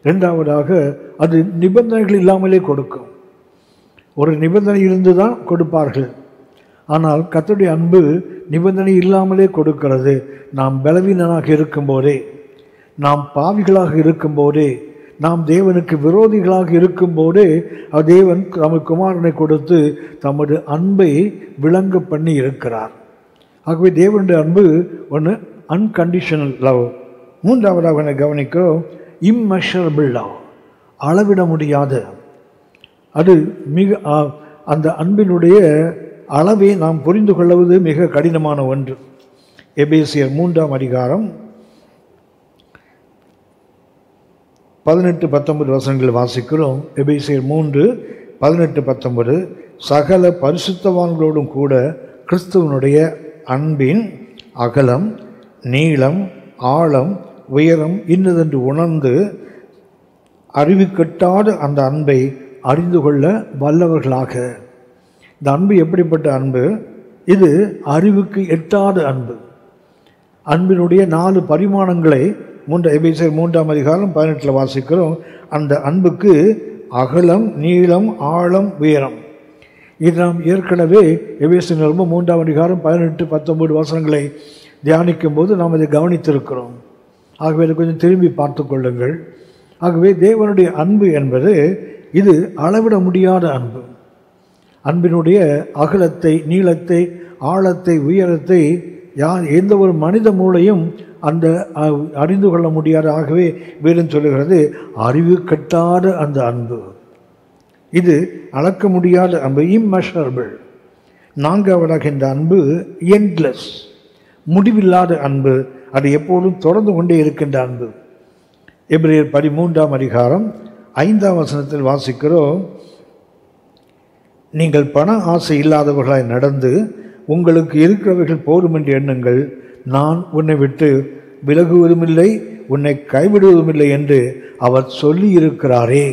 ரெண்டாவதாக அது நிபந்தனைகள் இல்லாமலே கொடுக்கும். ஒரு நிபந்தனை இருந்து தான் கொடுப்பார்கள். ஆனால் கர்த்தருடைய அன்பு நிபந்தனை இல்லாமலே கொடுக்கிறது. நாம் பலவீனனாக இருக்கும்போதே, நாம் பாவிகளாக இருக்கும்போதே, நாம் தேவனுக்கு விரோதிகளாக இருக்கும்போதே தேவன் நமது குமாரனை கொடுத்து தமது அன்பை விளங்க பண்ணி இருக்கிறார். ஆகவே தேவனுடைய அன்பு ஒன்று அன்கண்டிஷனல் லவ். மூன்றாவதாக கவனிக்கிறோம், இம்மெஷரபிள் லவ், அளவிட முடியாத. அது மிக அந்த அன்பினுடைய அளவை நாம் புரிந்து கொள்வது மிக கடினமான ஒன்று. எபேசியர் 3ஆம் அதிகாரம் 18-19 வசனங்கள் வாசிக்கிறோம். எபேசியர் 3:18-19, சகல பரிசுத்தவான்களோடும் கூட கிறிஸ்துவனுடைய அன்பின் அகலம், நீளம், ஆழம், உயரம் இன்னதென்று உணர்ந்து அறிவுக்கட்டாத அந்த அன்பை அறிந்து கொள்ள வல்லவர்களாக. இந்த அன்பு எப்படிப்பட்ட அன்பு? இது அறிவுக்கு எட்டாத அன்பு. அன்பினுடைய 4 பரிமாணங்களை எபேசியர் 3ஆம் அதிகாரம் 18 வாசிக்கிறோம். அந்த அன்புக்கு அகலம், நீளம், ஆழம், உயரம். இது நாம் ஏற்கனவே எபேசியர் 3ஆம் அதிகாரம் 18-19 வசனங்களை தியானிக்கும் போது நாம் அதை கவனித்திருக்கிறோம். ஆகவே அதை கொஞ்சம் திரும்பி பார்த்து கொள்ளுங்கள். ஆகவே தேவனுடைய அன்பு என்பது இது அளவிட முடியாத அன்பு. அன்பினுடைய அகலத்தை, நீளத்தை, ஆழத்தை, உயரத்தை எந்த ஒரு மனித மூளையும் அந்த அறிந்து கொள்ள முடியாது. ஆகவே வேதம் சொல்லுகிறது, அறிவு கட்டாத அந்த அன்பு, இது அளக்க முடியாத அன்பு, இம்மெஷரபிள். நான்காவதாக இந்த அன்பு எண்ட்லெஸ், முடிவில்லாத அன்பு. அது எப்போதும் தொடர்ந்து கொண்டே இருக்கின்ற அன்பு. எபிரேயர் 13ஆம் அதிகாரம் 5ஆம் வசனத்தில் வாசிக்கிறோம், நீங்கள் பண ஆசை இல்லாதவர்களாய் நடந்து உங்களுக்கு இருக்கிறவர்கள் போதும் என்று எண்ணுங்கள். நான் உன்னை விட்டு விலகுவதுமில்லை, உன்னை கைவிடுவதுமில்லை என்று அவர் சொல்லி இருக்கிறாரே.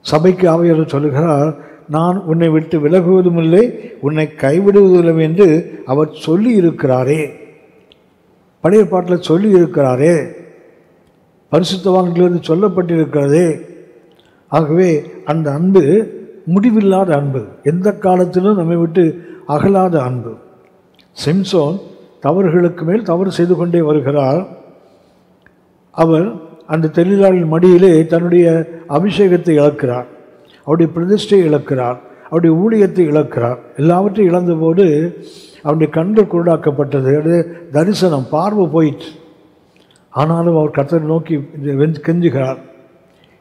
சபைக்கு ஆவியானவர் சொல்லுகிறார், நான் உன்னை விட்டு விலகுவதுமில்லை, உன்னை கைவிடுவதில்லை என்று அவர் சொல்லி இருக்கிறாரே. பழைய பாட்டில் சொல்லி இருக்கிறாரே, பரிசுத்தவான்களிலிருந்து சொல்லப்பட்டிருக்கிறதே. ஆகவே அந்த அன்பு முடிவில்லாத அன்பு, எந்த காலத்திலும் நம்மை விட்டு அகலாத அன்பு. சிம்சோன் தவறுகளுக்கு மேல் தவறு செய்து கொண்டே வருகிறார். அவர் அந்த தெளிலாளின் மடியிலே தன்னுடைய அபிஷேகத்தை இழக்கிறார், அவருடைய பிரதிஷ்டையை இழக்கிறார், அவருடைய ஊழியத்தை இழக்கிறார். எல்லாவற்றையும் இழந்தபோது அவருடைய கண்கள் குருடாக்கப்பட்டது, அது தரிசனம், பார்வை போயிற்று. ஆனாலும் அவர் கர்த்தரை நோக்கி கெஞ்சுகிறார்,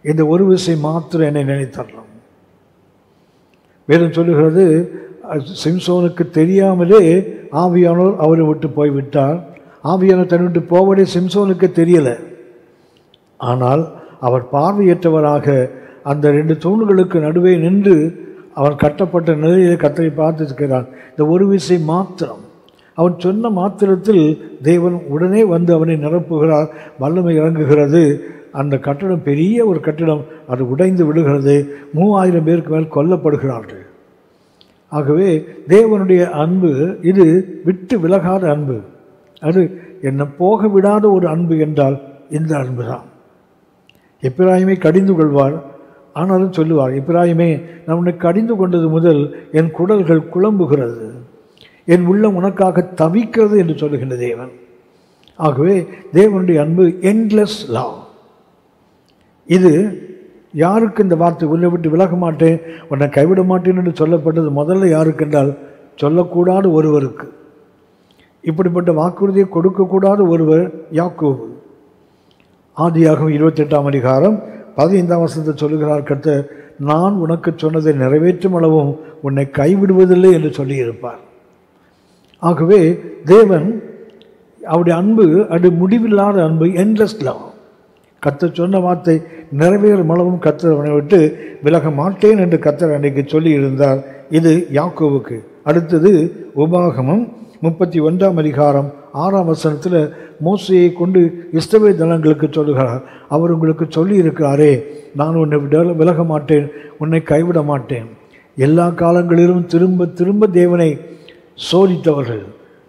இந்த ஒரு விஷயம் மாத்திரம் என்னை நினைத்தரலாம். வேதம் சொல்லுகிறது, சிம்சோனுக்கு தெரியாமலே ஆவியானோர் அவரை விட்டு போய்விட்டார். ஆவியானோர் தன்னை விட்டு போவதே சிம்சோனுக்கு தெரியலை. ஆனால் அவர் பார்வையற்றவராக அந்த 2 தூண்களுக்கு நடுவே நின்று அவன் கட்டப்பட்ட நிலையிலே கர்த்தரை பார்த்துக்கிறான். இந்த ஒரு விஷயம் மாத்திரம், அவன் சொன்ன மாத்திரத்தில் தேவன் உடனே வந்து அவனை நிரப்புகிறார், வல்லமை இறங்குகிறது. அந்த கட்டடம் பெரிய ஒரு கட்டிடம், அது உடைந்து விடுகிறது. 3000 பேருக்கு மேல் கொல்லப்படுகிறார்கள். ஆகவே தேவனுடைய அன்பு இது விட்டு விலகாத அன்பு. அது என்னை போக விடாத ஒரு அன்பு என்றால் இந்த அன்பு தான். எப்பிராயிமை கடிந்து கொள்வார், ஆனாலும் சொல்லுவார், எப்பிராயிமே நான் உன்னை கடிந்து கொண்டது முதல் என் குடல்கள் குழம்புகிறது, என் உள்ளம் உனக்காக தவிக்கிறது என்று சொல்லுகின்ற தேவன். ஆகவே தேவனுடைய அன்பு எண்ட்லெஸ் லவ். இது யாருக்கு இந்த வார்த்தை உன்னை விட்டு விலக மாட்டேன், உன்னை கைவிட மாட்டேன் என்று சொல்லப்பட்டது முதல்ல யாருக்கு என்றால் சொல்லக்கூடாத ஒருவருக்கு. இப்படிப்பட்ட வாக்குறுதியை கொடுக்கக்கூடாத ஒருவர் யாக்கோபு. ஆதியாகமம் 28ஆம் அதிகாரம் 15ஆம் வசனத்தை சொல்லுகிறார், கர்த்தர் நான் உனக்கு சொன்னதை நிறைவேற்றும் அளவும் உன்னை கைவிடுவதில்லை என்று சொல்லியிருப்பார். ஆகவே தேவன் அவருடைய அன்பு அது முடிவில்லாத அன்பு, என்லெஸ் லவ். கர்த்தர் சொன்ன வார்த்தை நிறைவேறும் அளவும் கர்த்தர் அவனை விட்டு விலக மாட்டேன் என்று கர்த்தர் அன்றைக்கு சொல்லி இருந்தார். இது யாக்கோவுக்கு. அடுத்தது உபாகமம் 31ஆம் அதிகாரம் 6ஆம் வசனத்தில் மோசையை கொண்டு இஸ்ரவேல் ஜனங்களுக்கு சொல்லுகிறார். அவர் உங்களுக்கு சொல்லி இருக்கிறாரே, நான் உன்னை விலக மாட்டேன், உன்னை கைவிட மாட்டேன். எல்லா காலங்களிலும் திரும்ப திரும்ப தேவனை சோதித்தவர்கள்,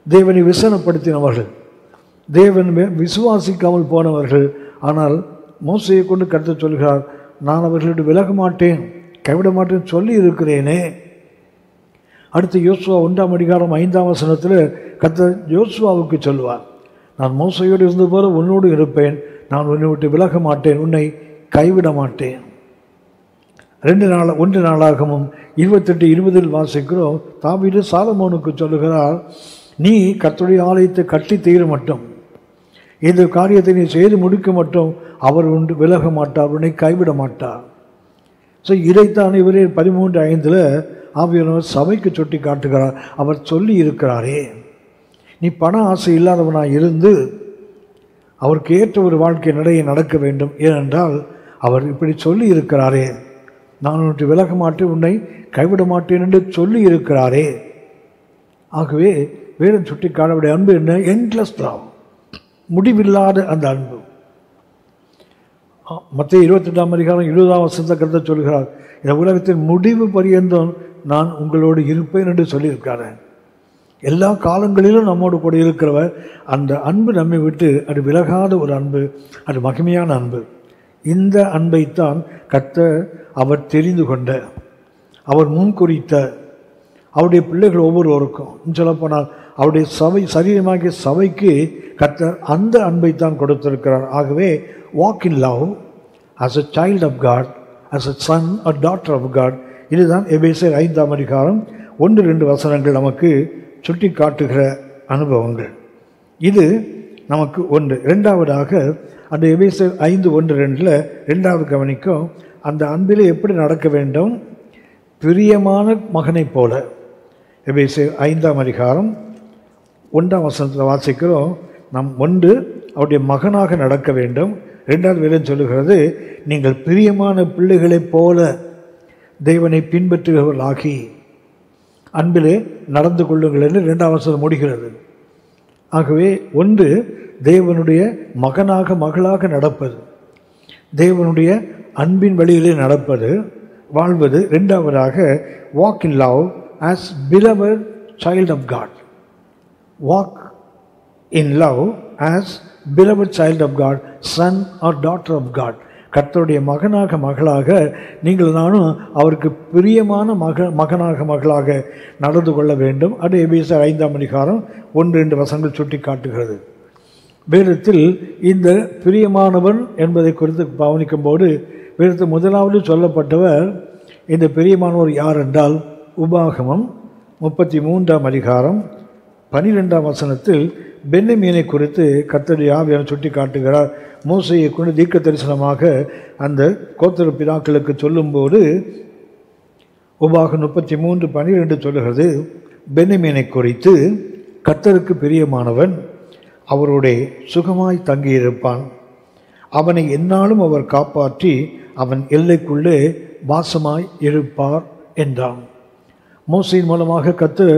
தேவனை விசனப்படுத்தினவர்கள், தேவன் விசுவாசிக்காமல் போனவர்கள். ஆனால் மோசையை கொண்டு கர்த்தர் சொல்கிறார், நான் அவர்களிடம் விலக மாட்டேன், கைவிட மாட்டேன் சொல்லி இருக்கிறேனே. அடுத்து யோசுவா 1ஆம் அதிகாரம் 5ஆம் வசனத்தில் கர்த்தர் யோசுவாவுக்கு சொல்லுவார், நான் மோசையோடு இருந்தது போல உன்னோடு இருப்பேன், நான் உன்னை விட்டு விலக மாட்டேன், உன்னை கைவிட மாட்டேன். 1 நாளாகமும் 28:20 வாசிக்கிறோம். தாவீது சாலமோனுக்கு சொல்லுகிறார், நீ கர்த்தருடைய ஆலயத்தை கட்டி தீர மட்டும், இந்த காரியத்தை நீ செய்து முடிக்க மட்டும் அவர் உண்டு விலக மாட்டார், உன்னை கைவிட மாட்டார். ஸோ இதைத்தான் இவரே 13:5 ஆவியானவர் சபைக்கு சுட்டி காட்டுகிறார். அவர் சொல்லி இருக்கிறாரே, நீ பண ஆசை இல்லாதவனாக இருந்து அவருக்கு ஏற்ற ஒரு வாழ்க்கை நடக்க வேண்டும். ஏனென்றால் அவர் இப்படி சொல்லி இருக்கிறாரே, நான் உன்னை விலக மாட்டேன், உன்னை கைவிட மாட்டேன் என்று சொல்லி இருக்கிறாரே. ஆகவே வேதம் சுட்டி காணவுடைய அன்பு என்ன? என்லெஸ் லவ், முடிவில்லாத அந்த அன்பு. மத்தேயு 28ஆம் அதிகாரம் 20ஆம் வசனத்தை கர்த்தர் சொல்கிறார், இந்த உலகத்தின் முடிவு பரியந்தம் நான் உங்களோடு இருப்பேன் என்று சொல்லியிருக்காரு. எல்லா காலங்களிலும் நம்மோடு கூட இருக்கிறவர். அந்த அன்பு நம்மை விட்டு அது விலகாத ஒரு அன்பு, அது மகிமையான அன்பு. இந்த அன்பைத்தான் கர்த்தர் அவர் தெரிந்து கொண்ட, அவர் முன்குறித்த அவருடைய பிள்ளைகள் ஒவ்வொருவருக்கும், சொல்லப்போனால் அவருடைய சபை, சரீரமாகிய சபைக்கு கர்த்தர் அந்த அன்பைத்தான் கொடுத்திருக்கிறார். ஆகவே walk in love as a child of God, as a son or daughter of God. இதுதான் எபேசியர் 5ஆம் அதிகாரம் 1-2 வசனங்கள் நமக்கு சுட்டி காட்டுகிற அனுபவங்கள். இது நமக்கு ஒன்று. இரண்டாவதாக அந்த எபேசியர் 5:1-2 ரெண்டாவது கவனிக்கும், அந்த அன்பிலே எப்படி நடக்க வேண்டும்? பிரியமான மகனைப் போல. எபேசியர் 5ஆம் அதிகாரம் 1ஆம் வசனத்தில் வாசிக்கிறோம், நாம் ஒன்று அவருடைய மகனாக நடக்க வேண்டும். ரெண்டாவது வேதம் சொல்லுகிறது, நீங்கள் பிரியமான பிள்ளைகளைப் போல தேவனை பின்பற்றுகிறவர்களாகி அன்பிலே நடந்து கொள்ளுங்கள் என்று 2ஆம் வசனம் முடிகிறது. ஆகவே ஒன்று தேவனுடைய மகனாக மகளாக நடப்பது, தேவனுடைய அன்பின் வழியிலே நடப்பது, வாழ்வது. ரெண்டாவதாக walk in love as beloved child of God. Walk in love as beloved child of God, son or daughter of God. கர்த்தருடைய மகனாக மகளாக நீங்கள் நானும் அவருக்கு பிரியமான மகனாக மகளாக நடந்து கொள்ள வேண்டும். அது எபேசியர் 5ஆம் அதிகாரம் 1-2 வசனங்கள் சுட்டி காட்டுகிறது. வேதத்தில் இந்த பிரியமானவன் என்பதை குறித்து கவனிக்கும் போது வேதத்தில் முதலாவது சொல்லப்பட்டவர் இந்த பிரியமானவர் யார் என்றால், உபாகமம் 33ஆம் அதிகாரம் 12ஆம் வசனத்தில் பென்யமீனை குறித்து கர்த்தருடைய ஆவியானவர் சுட்டி காட்டுகிறார். மோசையை கொண்டு தீர்க்க தரிசனமாக அந்த கோத்திர பிதாக்களுக்கு சொல்லும்போது உபாகம் 33:12 சொல்லுகிறது, பென்யமீனை குறித்து கர்த்தருக்கு பிரியமானவன் அவருடைய சுகமாய் தங்கியிருப்பான், அவனை எந்நாளும் அவர் காப்பாற்றி அவன் எல்லைக்குள்ளே வாசமாய் இருப்பார் என்றான். மோசையின் மூலமாக கர்த்தர்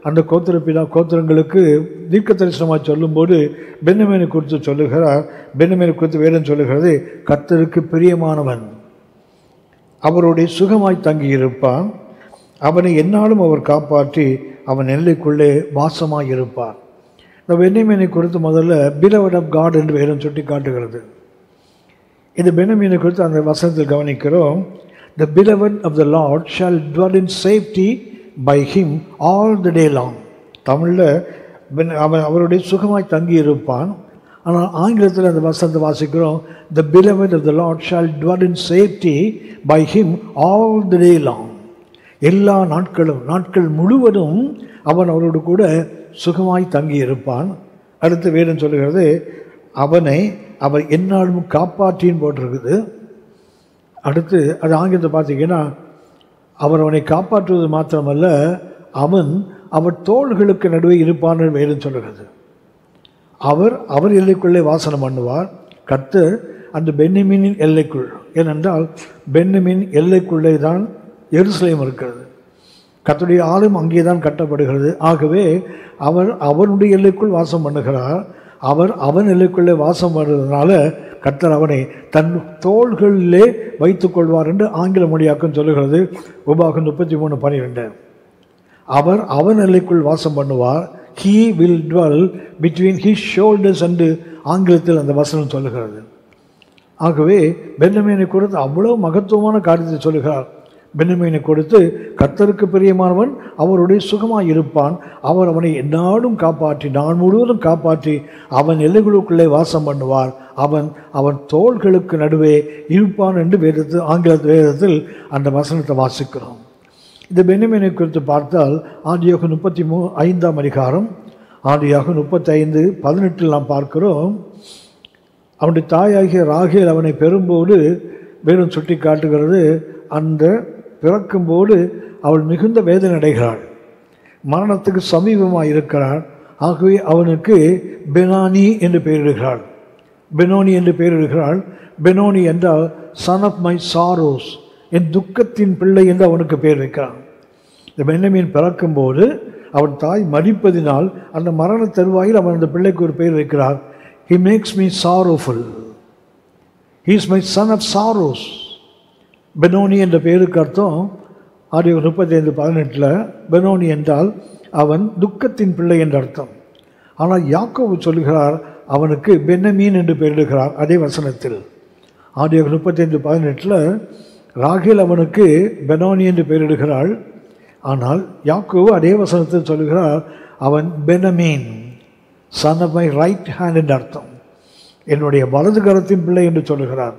அந்த கோத்திரங்களுக்கு தீர்க்க தரிசனமாக சொல்லும்போது பென்யமீனை குறித்து சொல்லுகிறார். பென்யமீனை குறித்து வேதம் சொல்லுகிறது, கர்த்தருக்கு பிரியமானவன் அவருடைய சுகமாய் தங்கியிருப்பான், அவனை எந்நாளும் அவர் காப்பாற்றி அவன் எல்லைக்குள்ளே வாசமாய் இருப்பார். இந்த பென்யமீனை குறித்து முதல்ல beloved of God என்று வேதம் சுட்டி காட்டுகிறது. இந்த பென்யமீனை குறித்து அந்த வசனத்தில் கவனிக்கிறோம், the beloved of the Lord shall dwell in safety by him all the day long. தமிழில் அவருடைய சுகமாய் தங்கி இருப்பான், ஆனால் ஆங்கிலத்தில் அந்த வசனத்தை வாசிக்கிறோம், the beloved of the Lord shall dwell in safety by him all the day long. எல்லா நாட்கள் முழுவதும் அவன் அவரோடு கூட சுகமாய் தங்கி இருப்பான். அடுத்து வேதம் சொல்லுகிறது, அவனை அவர் எந்நாளும் காப்பாற்றின்னு போட்டிருக்குது. அடுத்து அது ஆங்கிலத்தை பார்த்தீங்கன்னா, அவர் அவனை காப்பாற்றுவது மாத்திரமல்ல, அவர் தோள்களுக்கு நடுவே இருப்பான்னு வேதம் சொல்லுகிறது. அவர் எல்லைக்குள்ளே வாசனம் பண்ணுவார். கர்த்தர் அந்த பென்யமீனின் எல்லைக்குள், ஏனென்றால் பென்யமீன் எல்லைக்குள்ளே தான் எருசலேம் இருக்கிறது. கர்த்தருடைய ஆலயம் அங்கே தான் கட்டப்படுகிறது. ஆகவே அவனுடைய எல்லைக்குள் வாசம் பண்ணுகிறார். அவன் எல்லைக்குள்ளே வாசம் பண்ணுறதுனால கர்த்தர் அவனை தன் தோள்களிலே வைத்துக் கொள்வார் என்று ஆங்கில மொழியாக்கம் சொல்லுகிறது. உபாகம் 33:12. அவன் எல்லைக்குள் வாசம் பண்ணுவார். He will dwell between his shoulders என்று ஆங்கிலத்தில் அந்த வசனம் சொல்லுகிறது. ஆகவே பென்யமீனை கொடுத்து அவ்வளவு மகத்துவமான காரியத்தை சொல்லுகிறார். பென்யமீனை கொடுத்து கர்த்தருக்கு பிரியமானவன் அவருடைய சுகமாய் இருப்பான், அவர் அவனை எந்நாளும் காப்பாற்றி நாள் முழுவதும் காப்பாற்றி அவன் எல்லைகளுக்குள்ளே வாசம் பண்ணுவார், அவன் தோள்களுக்கு நடுவே இருப்பான் என்று ஆங்கில வேதத்தில் அந்த வசனத்தை வாசிக்கிறோம். இந்த பென்யமீனை குறித்து பார்த்தால் ஆதியாகமம் 35ஆம் அதிகாரம், ஆதியாகமம் 35:18 நாம் பார்க்கிறோம். அவனுடைய தாயாகிய ராகேல் அவனை பெறும்போது வேதம் சுட்டி காட்டுகிறது, அந்த பிறக்கும்போது அவள் மிகுந்த வேதனை அடைகிறாள், மரணத்துக்கு சமீபமாக இருக்கிறாள். ஆகவே அவனுக்கு பெனானி என்று பெயரிடுகிறாள், பெனோனி என்று பெயரிடுகிறாள். பெனோனி என்றால் சன் ஆஃப் மை சாரோஸ், என் துக்கத்தின் பிள்ளை என்று அவனுக்கு பெயர் வைக்கிறான். இந்த பென்யமீன் பிறக்கும்போது அவன் தாய் மரிப்பதினால் அந்த மரண தருவாயில் அவன் அந்த பிள்ளைக்கு ஒரு பெயர் வைக்கிறார். He makes me sorrowful. He is my son of sorrows. Benoni என்ற பெயருக்கு அர்த்தம் ஆதியாகமம் 35:18 பெனோனி என்றால் அவன் துக்கத்தின் பிள்ளை என்ற அர்த்தம். ஆனால் யாக்கோபு சொல்லுகிறார் அவனுக்கு பென்யமீன் என்று பெயரிடுகிறார். அதே வசனத்தில் ஆதியாகமம் 35:18 ராகேல் அவனுக்கு பெனோனி என்று பெயரிடுகிறாள். ஆனால் யாக்கோபு அதே வசனத்தில் சொல்லுகிறார் அவன் Benjamin, son of my right hand என்று அர்த்தம், என்னுடைய வலது கரத்தின் பிள்ளை என்று சொல்லுகிறார்.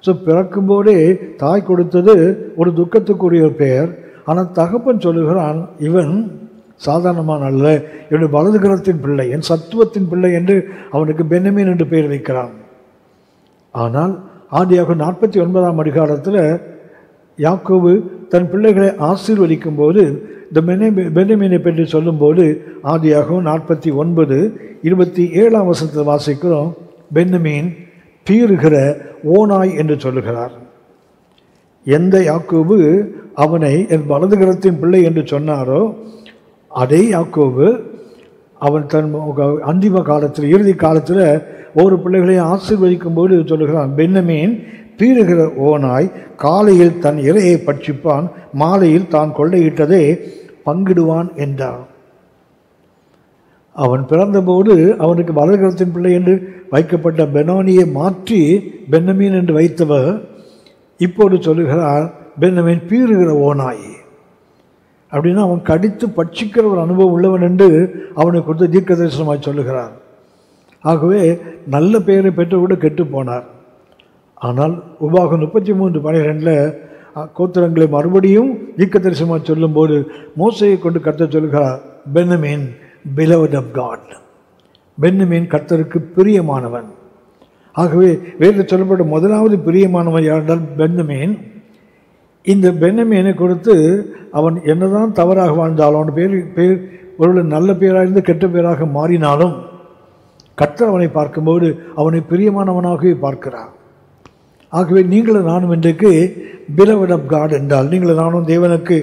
ஸோ பிறக்கும்போதே தாய் கொடுத்தது ஒரு துக்கத்துக்குரிய பெயர். ஆனால் தகப்பன் சொல்லுகிறான் இவன் சாதாரணமான அல்ல, என்னுடைய வலது கரத்தின் பிள்ளை, என் சத்துவத்தின் பிள்ளை என்று அவனுக்கு பென்யமீன் என்று பெயர் வைக்கிறான். ஆனால் ஆதியாகமம் 49ஆம் அதிகாரத்தில் யாக்கோபு தன் பிள்ளைகளை ஆசீர்வதிக்கும் போது இந்த பென்யமீனை பற்றி சொல்லும்போது ஆதியாகமம் 49:27 வசனத்தில் வாசிக்கிறோம், பென்யமீன் பீறுகிற ஓனாய் என்று சொல்லுகிறார். எந்த யாக்கோபு அவனை என் வலது கரத்தின் பிள்ளை என்று சொன்னாரோ அதே யாக்கோபு அவன் தன் அந்திம காலத்தில் இறுதி காலத்தில் ஒவ்வொரு பிள்ளைகளையும் ஆசீர்வதிக்கும் போது சொல்லுகிறான், பென்யமீன் பீறுகிற ஓனாய் காலையில் தன் இரையை பட்சிப்பான், மாலையில் தான் கொள்ளையிட்டதை பங்கிடுவான் என்றான். அவன் பிறந்தபோது அவனுக்கு வலதுகரத்தின் பிள்ளை என்று வைக்கப்பட்ட பெனோனியை மாற்றி பென்யமீன் என்று வைத்தவர் இப்போது சொல்லுகிறார் பென்யமீன் பீறுகிற ஓனாய். அப்படின்னா அவன் கடித்து பட்சிக்கிற ஒரு அனுபவம் உள்ளவன் என்று அவனுக்கு கொடுத்து தீர்க்க தரிசனமாய் சொல்லுகிறார். ஆகவே நல்ல பெயரை பெற்று கூட கெட்டு போனார். ஆனால் உபாகம் 33:12 கோத்திரங்களை மறுபடியும் தீர்க்க தரிசனமாக சொல்லும்போது மோசையை கொண்டு கர்த்தர் சொல்லுகிறார், பென்யமீன் beloved of God, பென்யமீன் கர்த்தருக்கு பிரியமானவன். ஆகவே வேறு சொல்லப்பட்ட முதலாவது பிரியமானவன் யாரென்றால் பென்யமீன். இந்த பென்யமீனை கொடுத்து அவன் என்னதான் தவறாக வாழ்ந்தாலும் அவன் பேர் ஒரு நல்ல பேராக இருந்து கெட்ட பேராக மாறினாலும் கர்த்தர் அவனை பார்க்கும்போது அவனை பிரியமானவனாகவே பார்க்கிறார். ஆகவே நீங்களும் நானும் இன்றைக்கு beloved of God என்றால் நீங்களும் நானும் தேவனுக்கு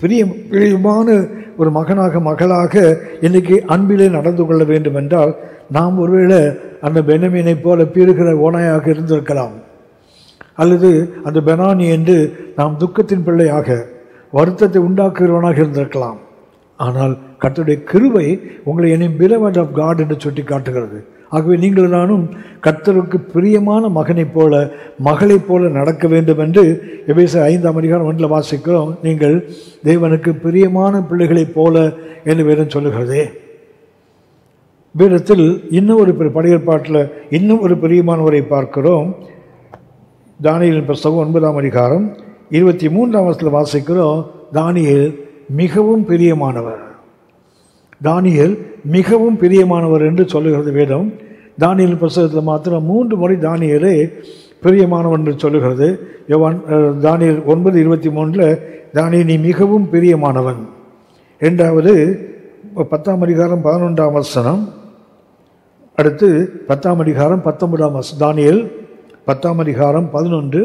பிரியமான ஒரு மகனாக மகளாக இன்னைக்கு அன்பிலே நடந்து கொள்ள வேண்டும் என்றால் நாம் ஒருவேளை அந்த பென்யமீனை போல பீறுகிற ஓனாயாக இருந்திருக்கலாம், அல்லது அந்த பெனானி என்று நாம் துக்கத்தின் பிள்ளையாக வருத்தத்தை உண்டாக்குகிறவனாக இருந்திருக்கலாம். ஆனால் கர்த்தருடைய கிருபை உங்களை என்னை beloved of God என்று சுட்டி காட்டுகிறது. ஆகவே நீங்கள் நானும் கர்த்தருக்கு பிரியமான மகனைப் போல மகளைப் போல நடக்க வேண்டும் என்று எபேசியர் 5ஆம் அதிகாரம் 1 வாசிக்கிறோம். நீங்கள் தேவனுக்கு பிரியமான பிள்ளைகளைப் போல என்று வேதம் சொல்லுகிறதே. வேதத்தில் இன்னும் ஒரு பழைய ஏற்பாட்டில் இன்னும் ஒரு பிரியமானவரை பார்க்கிறோம். தானியேலின் புத்தகம் 9ஆம் அதிகாரம் 23ஆம் வசனத்தில் வாசிக்கிறோம். தானியேல் மிகவும் பிரியமானவர். தானியேல் மிகவும் பிரியமானவர் என்று சொல்லுகிறது வேதம். தானியேல் புத்தகத்தில் மாத்திரம் 3 முறை தானியேலே பிரியமானவன் என்று சொல்லுகிறது. தானியேல் 9:23 தானியேல் நீ மிகவும் பிரியமானவன். இரண்டாவது 10ஆம் அதிகாரம் 11ஆம் வசனம், அடுத்து 10ஆம் அதிகாரம் 19ஆம் வசனம். தானியேல் 10ஆம் அதிகாரம் 11,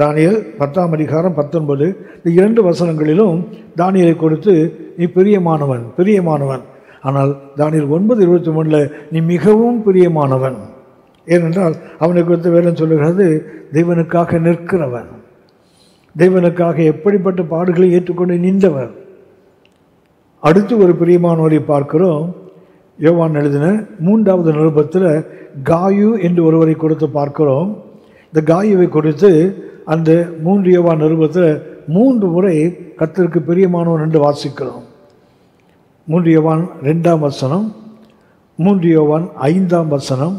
தானியேல் 10ஆம் அதிகாரம் 19. இந்த 2 வசனங்களிலும் தானியேலை கொடுத்து நீ பிரியமானவன் பிரியமானவன். ஆனால் தானியேல் 9:23 நீ மிகவும் பிரியமானவன். ஏனென்றால் அவனை குறித்து வேதம் சொல்லுகிறது தேவனுக்காக நிற்கிறவன், தேவனுக்காக எப்படிப்பட்ட பாடுகளை ஏற்றுக்கொண்டு நின்றவர். அடுத்து ஒரு பிரியமானவரை பார்க்கிறோம். யோவான் எழுதின 3வது நிருபத்தில் காயு என்று ஒருவரை கொடுத்து பார்க்கிறோம். இந்த காயுவை கொடுத்து அந்த 3 யோவான் நிருபத்தில் 3 முறை கர்த்தருக்கு பிரியமானவன் என்று வாசிக்கிறோம். 3 யோவான் 2ஆம் வசனம், 3 யோவான் 5ஆம் வசனம்,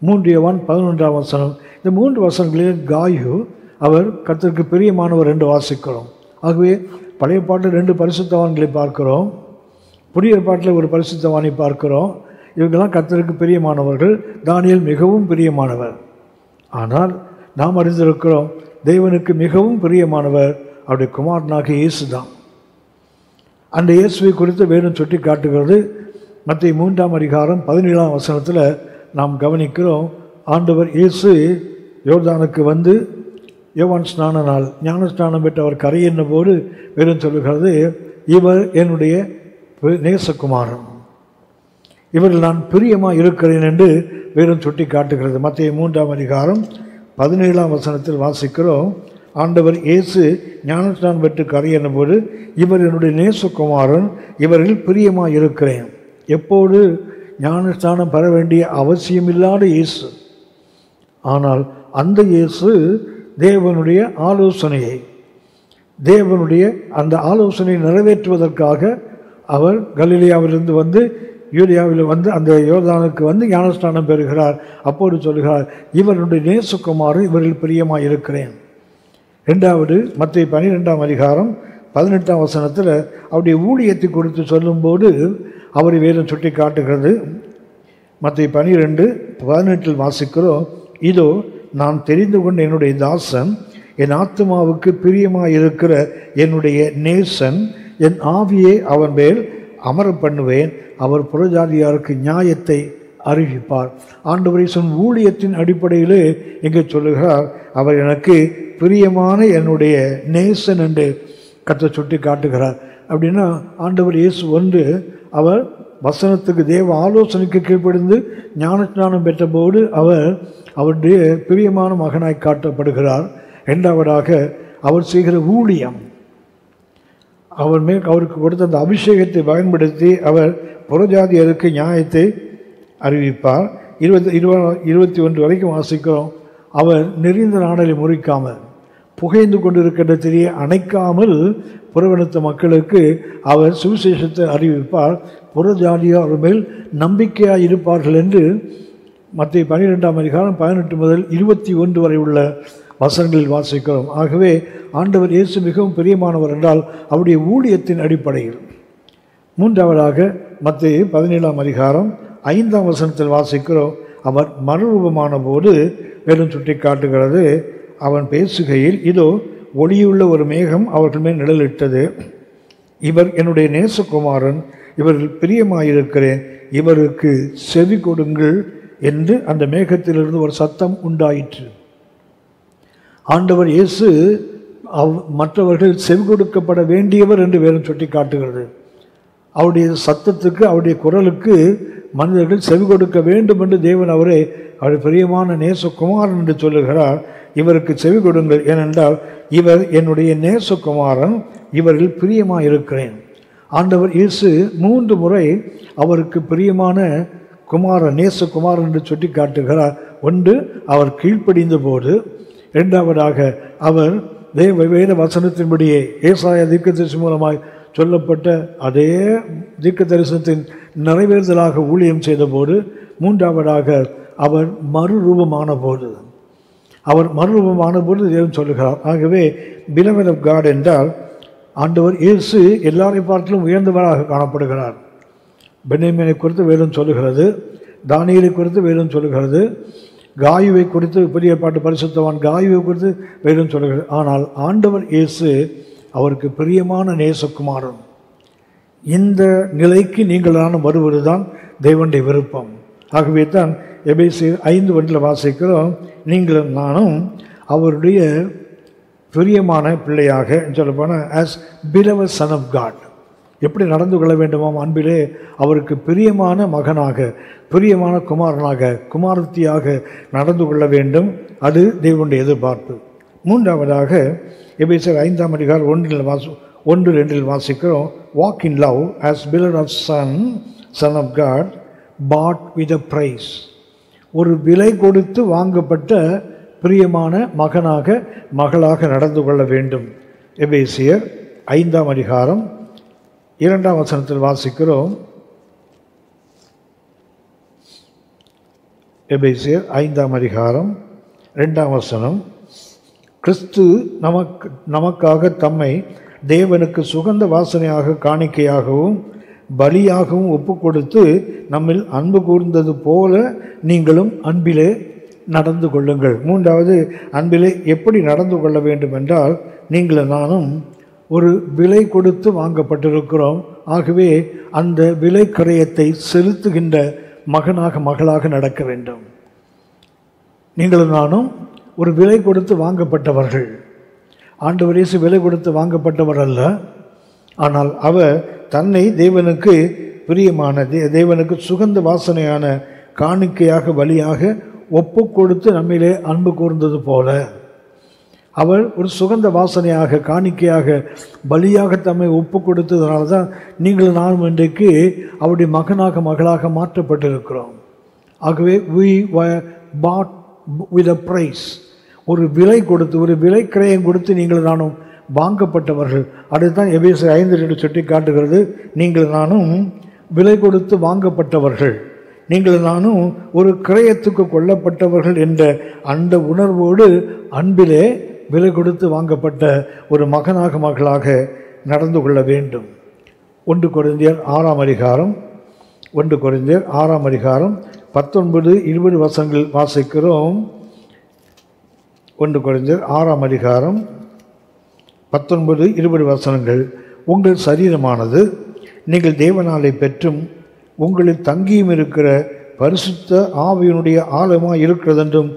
3 யோவான் 11ஆம் வசனம். இந்த 3 வசனங்களில் காயு அவர் கர்த்தருக்கு பிரியமானவர் என்று வாசிக்கிறோம். ஆகவே பழைய பாட்டில் 2 பரிசுத்தவான்களை பார்க்கிறோம், புதிய பாட்டில் ஒரு பரிசுத்தவானை பார்க்கிறோம். இவங்கெல்லாம் கர்த்தருக்கு பிரியமானவர்கள். தானியேல் மிகவும் பிரியமானவர். ஆனால் நாம் அறிந்திருக்கிறோம் தேவனுக்கு மிகவும் பிரியமானவர் அவருடைய குமாரனாகிய இயேசு தான். அந்த இயேசுவை குறித்து வேதம் சுட்டி காட்டுகிறது. மத்தேயு 3ஆம் அதிகாரம் 17ஆம் வசனத்தில் நாம் கவனிக்கிறோம். ஆண்டவர் இயேசு யோர்தானுக்கு வந்து யோவான் ஸ்நான நாள் ஞான ஸ்நானம் பெற்று அவர் கரையேறின போது வேதம் சொல்லுகிறது இவர் என்னுடைய நேசகுமாரன், இவரில் நான் பிரியமாக இருக்கிறேன் என்று வேதம் சுட்டி காட்டுகிறது. மத்தேயு 3ஆம் அதிகாரம் 17ஆம் வசனத்தில் வாசிக்கிறோம். ஆண்டவர் இயேசு ஞானஸ்நானம் பெற்று கரையேறின போது இவர் என்னுடைய நேசகுமாரன், இவரில் பிரியமாக இருக்கிறேன். எப்போது ஞானஸ்நானம் பெற வேண்டிய அவசியமில்லாத இயேசு, ஆனால் அந்த இயேசு தேவனுடைய ஆலோசனையை தேவனுடைய அந்த ஆலோசனையை நிறைவேற்றுவதற்காக அவர் கலிலேயாவிலிருந்து வந்து யூரியாவில் வந்து அந்த யோர்தானுக்கு வந்து ஞானஸ்நானம் பெறுகிறார். அப்போது சொல்கிறார் இவருடைய நேசகுமாரன், இவரில் பிரியமாக இருக்கிறேன். ரெண்டாவது மத்தேயு 12ஆம் அதிகாரம் 18ஆம் வசனத்தில் அவருடைய ஊழியத்தை குறித்து சொல்லும்போது அவரை வேதம் சுட்டி காட்டுகிறது. மத்தேயு 12:18 வாசிக்கிறோம். இதோ நான் தெரிந்து கொண்ட என்னுடைய தாசன், என் ஆத்துமாவுக்கு பிரியமாக இருக்கிற என்னுடைய நேசன், என் ஆவியை அவன் மேல் அமர பண்ணுவேன், அவர் புறஜாதியாருக்கு நியாயத்தை அறிவிப்பார். ஆண்டவர் இயேசுவின் ஊழியத்தின் அடிப்படையிலே இங்கே சொல்லுகிறார் அவர் எனக்கு பிரியமான என்னுடைய நேசன் என்று கர்த்தர் சுட்டி காட்டுகிறார். அப்படின்னா ஆண்டவர் இயேசு ஒன்று அவர் வசனத்துக்கு தேவ ஆலோசனைக்கு கீழ்ப்படிந்து ஞானஸ்நானம் பெற்றபோது அவர் அவருடைய பிரியமான மகனாய் காட்டப்படுகிறார். இரண்டாவதாக அவர் செய்கிற ஊழியம், அவர் மேல் அவருக்கு கொடுத்த அந்த அபிஷேகத்தை பயன்படுத்தி அவர் புறஜாதியருக்கு நியாயத்தை அறிவிப்பார். 21 வரைக்கும் வாசிக்கிறோம். அவர் நெறிந்த நாணலை முறிக்காமல், புகைந்து கொண்டிருக்கின்ற திரியை அணைக்காமல் புறவனத்து மக்களுக்கு அவர் சுவிசேஷத்தை அறிவிப்பார். புறஜாதியார் அவர் மேல் நம்பிக்கையாக இருப்பார்கள் என்று மத்தேயு 12ஆம் அதிகாரம் 18 முதல் 21 வரை உள்ள வசனங்களில் வாசிக்கிறோம். ஆகவே ஆண்டவர் இயேசு மிகவும் பிரியமானவர் என்றால் அவருடைய ஊழியத்தின் அடிப்படையில். மூன்றாவதாக மத்தேயு 17ஆம் அதிகாரம் 5ஆம் வசனத்தில் வாசிக்கிறோம். அவர் மறுரூபமான போது மேலும் சுட்டி காட்டுகிறது. அவன் பேசுகையில் இதோ ஒளியுள்ள ஒரு மேகம் அவர்கள் மேல் நிழலிட்டது. இவர் என்னுடைய நேசகுமாரன், இவரில் பிரியமாயிருக்கிறேன், இவருக்கு செவி கொடுங்கள் என்று அந்த மேகத்திலிருந்து ஒரு சத்தம் உண்டாயிற்று. ஆண்டவர் இயேசு மற்றவர்கள் செவி கொடுக்கப்பட வேண்டியவர் என்று வேறும் சுட்டி காட்டுகிறது. அவருடைய சத்தத்துக்கு, அவருடைய குரலுக்கு மனிதர்கள் செவி கொடுக்க வேண்டும் என்று தேவன் அவரை அவர் பிரியமான நேசகுமாரன் என்று சொல்லுகிறார். இவருக்கு செவி கொடுங்கள், ஏனென்றால் இவர் என்னுடைய நேசகுமாரன், இவரில் பிரியமாக இருக்கிறேன். ஆண்டவர் இயேசு 3 முறை அவருக்கு பிரியமான குமாரன், நேசகுமாரன் என்று சுட்டி காட்டுகிறார். ஒன்று அவர் கீழ்ப்படிந்த போது, இரண்டாவதாக அவர் வேத வசனத்தின்படியே ஏசாயா தீர்க்கதரிசி மூலமாய் சொல்லப்பட்ட அதே தீர்க்க தரிசனத்தின் நிறைவேறுதலாக ஊழியம் செய்தபோது, மூன்றாவதாக அவர் மறுரூபமான போது தேவன் சொல்லுகிறார். ஆகவே beloved of God என்றால் ஆண்டவர் இயேசு எல்லாரை பார்த்திலும் உயர்ந்தவராக காணப்படுகிறார். பென்யமீனை குறித்து வேதம் சொல்லுகிறது, தானியேலை குறித்து வேதம் சொல்லுகிறது, காயுவை குறித்து புதிய ஏற்பாட்டு பரிசுத்தவான் காயுவை குறித்து வேதம் சொல்லுகிறது. ஆனால் ஆண்டவர் இயேசு அவருக்கு பிரியமான நேசகுமாரன். இந்த நிலைக்கு நீங்கள் நானும் வருவது தான் தேவனுடைய விருப்பம். ஆகவே தான் எபேசியர் 5:1 வாசிக்கிறோம், நீங்களும் நானும் அவருடைய பிரியமான பிள்ளையாக சொல்லப்போனால் as beloved son of God எப்படி நடந்து கொள்ள வேண்டுமாம்? அன்பிலே அவருக்கு பிரியமான மகனாக, பிரியமான குமாரனாக, குமாரத்தியாக நடந்து கொள்ள வேண்டும். அது தேவனுடைய எதிர்பார்ப்பு. மூன்றாவதாக எபேசியர் 5:1-2 வாசிக்கிறோம், walk in love as beloved of son of God bought with a price. ஒரு விலை கொடுத்து வாங்கப்பட்ட பிரியமான மகனாக, மகளாக நடந்து கொள்ள வேண்டும். எபேசியர் 5:2 வாசிக்கிறோம். எபேசியர் 5:2 கிறிஸ்து நமக்காக தம்மை தேவனுக்கு சுகந்த வாசனையாக காணிக்கையாகவும் பலியாகவும் ஒப்பு கொடுத்து நம்மில் அன்பு கூர்ந்தது போல நீங்களும் அன்பிலே நடந்து கொள்ளுங்கள். மூன்றாவது, அன்பிலே எப்படி நடந்து கொள்ள வேண்டும் என்றால், நீங்களும் நானும் ஒரு விலை கொடுத்து வாங்கப்பட்டிருக்கிறோம். ஆகவே அந்த விலை கிரயத்தை செலுத்துகின்ற மகனாக, மகளாக நடக்க வேண்டும். நீங்களும் நானும் ஒரு விலை கொடுத்து வாங்கப்பட்டவர்கள். ஆண்டவர் இயேசு விலை கொடுத்து வாங்கப்பட்டவர் அல்ல. ஆனால் அவர் தன்னை தேவனுக்கு பிரியமான, தேவனுக்கு சுகந்த வாசனையான காணிக்கையாக, பலியாக ஒப்பு கொடுத்து நம்மிலே அன்பு கூர்ந்தது போல அவர் ஒரு சுகந்த வாசனையாக, காணிக்கையாக, பலியாக தம்மை ஒப்பு கொடுத்ததுனால தான் நீங்கள் நானும் இன்றைக்கு அவருடைய மகனாக, மகளாக மாற்றப்பட்டிருக்கிறோம். ஆகவே we were bought with a price. ஒரு விலை கொடுத்து, ஒரு விலை கிரயம் கொடுத்து நீங்கள் நானும் வாங்கப்பட்டவர்கள். அதுதான் எபேசியர் 5:2 சுட்டி காட்டுகிறது. நீங்கள் நானும் விலை கொடுத்து வாங்கப்பட்டவர்கள், நீங்கள் நானும் ஒரு கிரயத்துக்கு கொல்லப்பட்டவர்கள் என்ற அந்த உணர்வோடு அன்பிலே விலை கொடுத்து வாங்கப்பட்ட ஒரு மகனாக, மகளாக நடந்து கொள்ள வேண்டும். 1 கொரிந்தியர் 6 19-20 வாசிக்கிறோம். 1 கொரிந்தியர் 6 19-20 உங்கள் சரீரமானது நீங்கள் தேவனாலே பெற்றும் உங்களில் தங்கியும் இருக்கிற பரிசுத்த ஆவியினுடைய ஆலயமாய் இருக்கிறதென்றும்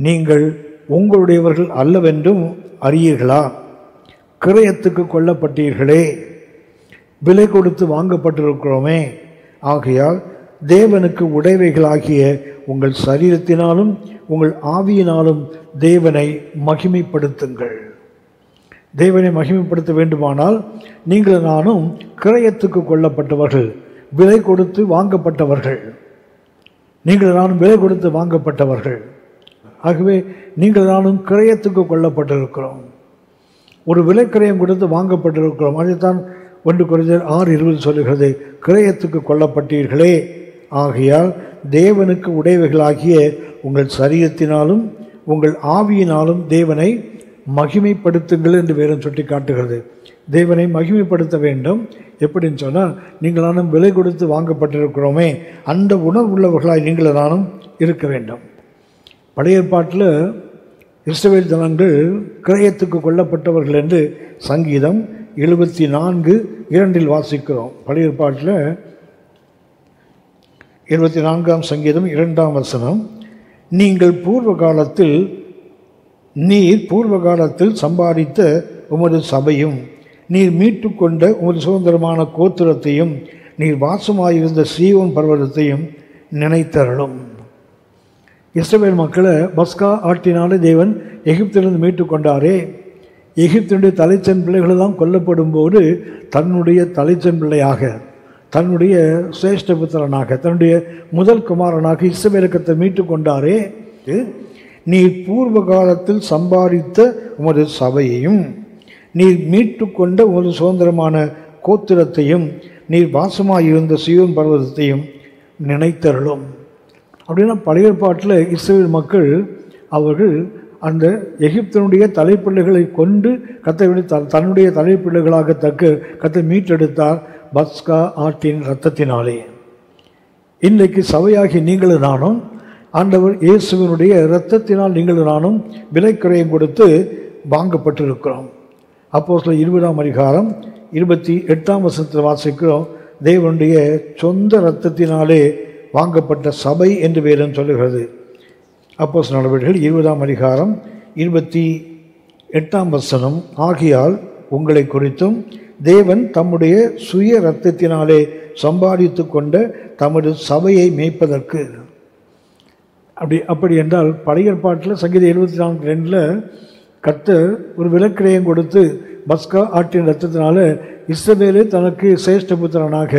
நீங்கள் உங்களுடையவர்கள் அல்லவென்றும் அறியீர்களா? கிரயத்துக்கு கொல்லப்பட்டீர்களே, விலை கொடுத்து வாங்கப்பட்டிருக்கிறோமே. ஆகையால் தேவனுக்கு உடையவைகளாகிய உங்கள் சரீரத்தினாலும் உங்கள் ஆவியினாலும் தேவனை மகிமைப்படுத்துங்கள். தேவனை மகிமைப்படுத்த வேண்டுமானால் நீங்கள் நானும் கிரயத்துக்கு கொல்லப்பட்டவர்கள், விலை கொடுத்து வாங்கப்பட்டவர்கள். நீங்கள் நானும் விலை கொடுத்து வாங்கப்பட்டவர்கள். ஆகவே நீங்கள் நானும் கிரயத்துக்கு கொல்லப்பட்டிருக்கிறோம். ஒரு விலை கிரயம் கொடுத்து வாங்கப்பட்டிருக்கிறோம். அதைத்தான் 1 கொரிந்தியர் 6:20 சொல்லுகிறது, கிரயத்துக்கு கொல்லப்பட்டீர்களே. ஆகையால் தேவனுக்கு உடையவைகளாகிய உங்கள் சரீரத்தினாலும் உங்கள் ஆவியினாலும் தேவனை மகிமைப்படுத்துங்கள் என்று வேதம் சுட்டி காட்டுகிறது. தேவனை மகிமைப்படுத்த வேண்டும். எப்படின்னு சொன்னால், நீங்கள் நானும் விலை கொடுத்து வாங்கப்பட்டிருக்கிறோமே, அந்த உணர்வுள்ளவர்களாய் நீங்கள் நானும் இருக்க வேண்டும். பழைய ஏற்பாட்டில் இஸ்ரவேல் ஜனங்கள் கிரயத்துக்கு கொல்லப்பட்டவர்கள் என்று சங்கீதம் 74:2 வாசிக்கிறோம். பழைய ஏற்பாட்டில் 74 சங்கீதம் 2 நீங்கள் பூர்வ காலத்தில் சம்பாதித்த உமது சபையும் நீர் மீட்டு கொண்ட உமது சுதந்திரமான கோத்திரத்தையும் நீர் வாசமாயிருந்த சீயோன் பர்வதத்தையும் நினைத்தருளும். இஸ்ரவேல் மக்களை பஸ்கா ஆட்டினாலே தேவன் எகிப்திலிருந்து மீட்டு கொண்டாரே. எகிப்தினுடைய தலைச்சன் பிள்ளைகளெல்லாம் கொல்லப்படும் போது தன்னுடைய தலைச்சன் பிள்ளையாக, தன்னுடைய சிரேஷ்ட புத்திரனாக, தன்னுடைய முதல் குமாரனாக இஸ்ரவேலுக்கத்தை மீட்டு கொண்டாரே. நீர் பூர்வ காலத்தில் சம்பாதித்த உமது சபையையும் நீர் மீட்டு கொண்ட உமது சுதந்திரமான கோத்திரத்தையும் நீர் வாசமாயிருந்த சீயோன் பர்வதத்தையும் நினைத்தருளும். அப்படின்னா பழைய ஏற்பாட்டில் இஸ்ரவேல் மக்கள் அவர்கள் அந்த எகிப்தினுடைய தலைப்பிள்ளைகளை கொண்டு கர்த்தரை தன்னுடைய தலைப்பிள்ளைகளாக கர்த்தரை மீட்டெடுத்தார் பஸ்கா ஆட்டின் இரத்தத்தினாலே. இன்றைக்கு சபையாகி நீங்களும் நானும் ஆண்டவர் இயேசுவினுடைய இரத்தத்தினால் நீங்களும் நானும் விலைக்கிரயம் கொடுத்து வாங்கப்பட்டிருக்கிறோம். அப்போஸ்தலர் 20ஆம் அதிகாரம் 28ஆம் வசனத்தில் வாசிக்கிறோம், தேவனுடைய சொந்த இரத்தத்தினாலே வாங்கப்பட்ட சபை என்று வேதம் சொல்லுகிறது. அப்போஸ்தலர் நடவடிக்கைகள் 20ஆம் அதிகாரம் 28ஆம் வசனம், ஆகையால் உங்களை குறித்தும் தேவன் தம்முடைய சுய இரத்தத்தினாலே சம்பாதித்து கொண்ட தமது சபையை மேய்ப்பதற்கு. அப்படி என்றால் பழைய ஏற்பாட்டில் சங்கீதம் 74:2 கர்த்தர் ஒரு விலைக்கிரயம் கொடுத்து பஸ்கா ஆட்டின் இரத்தத்தினால இஸ்ரவேலை தனக்கு சிரேஷ்டபுத்திரனாக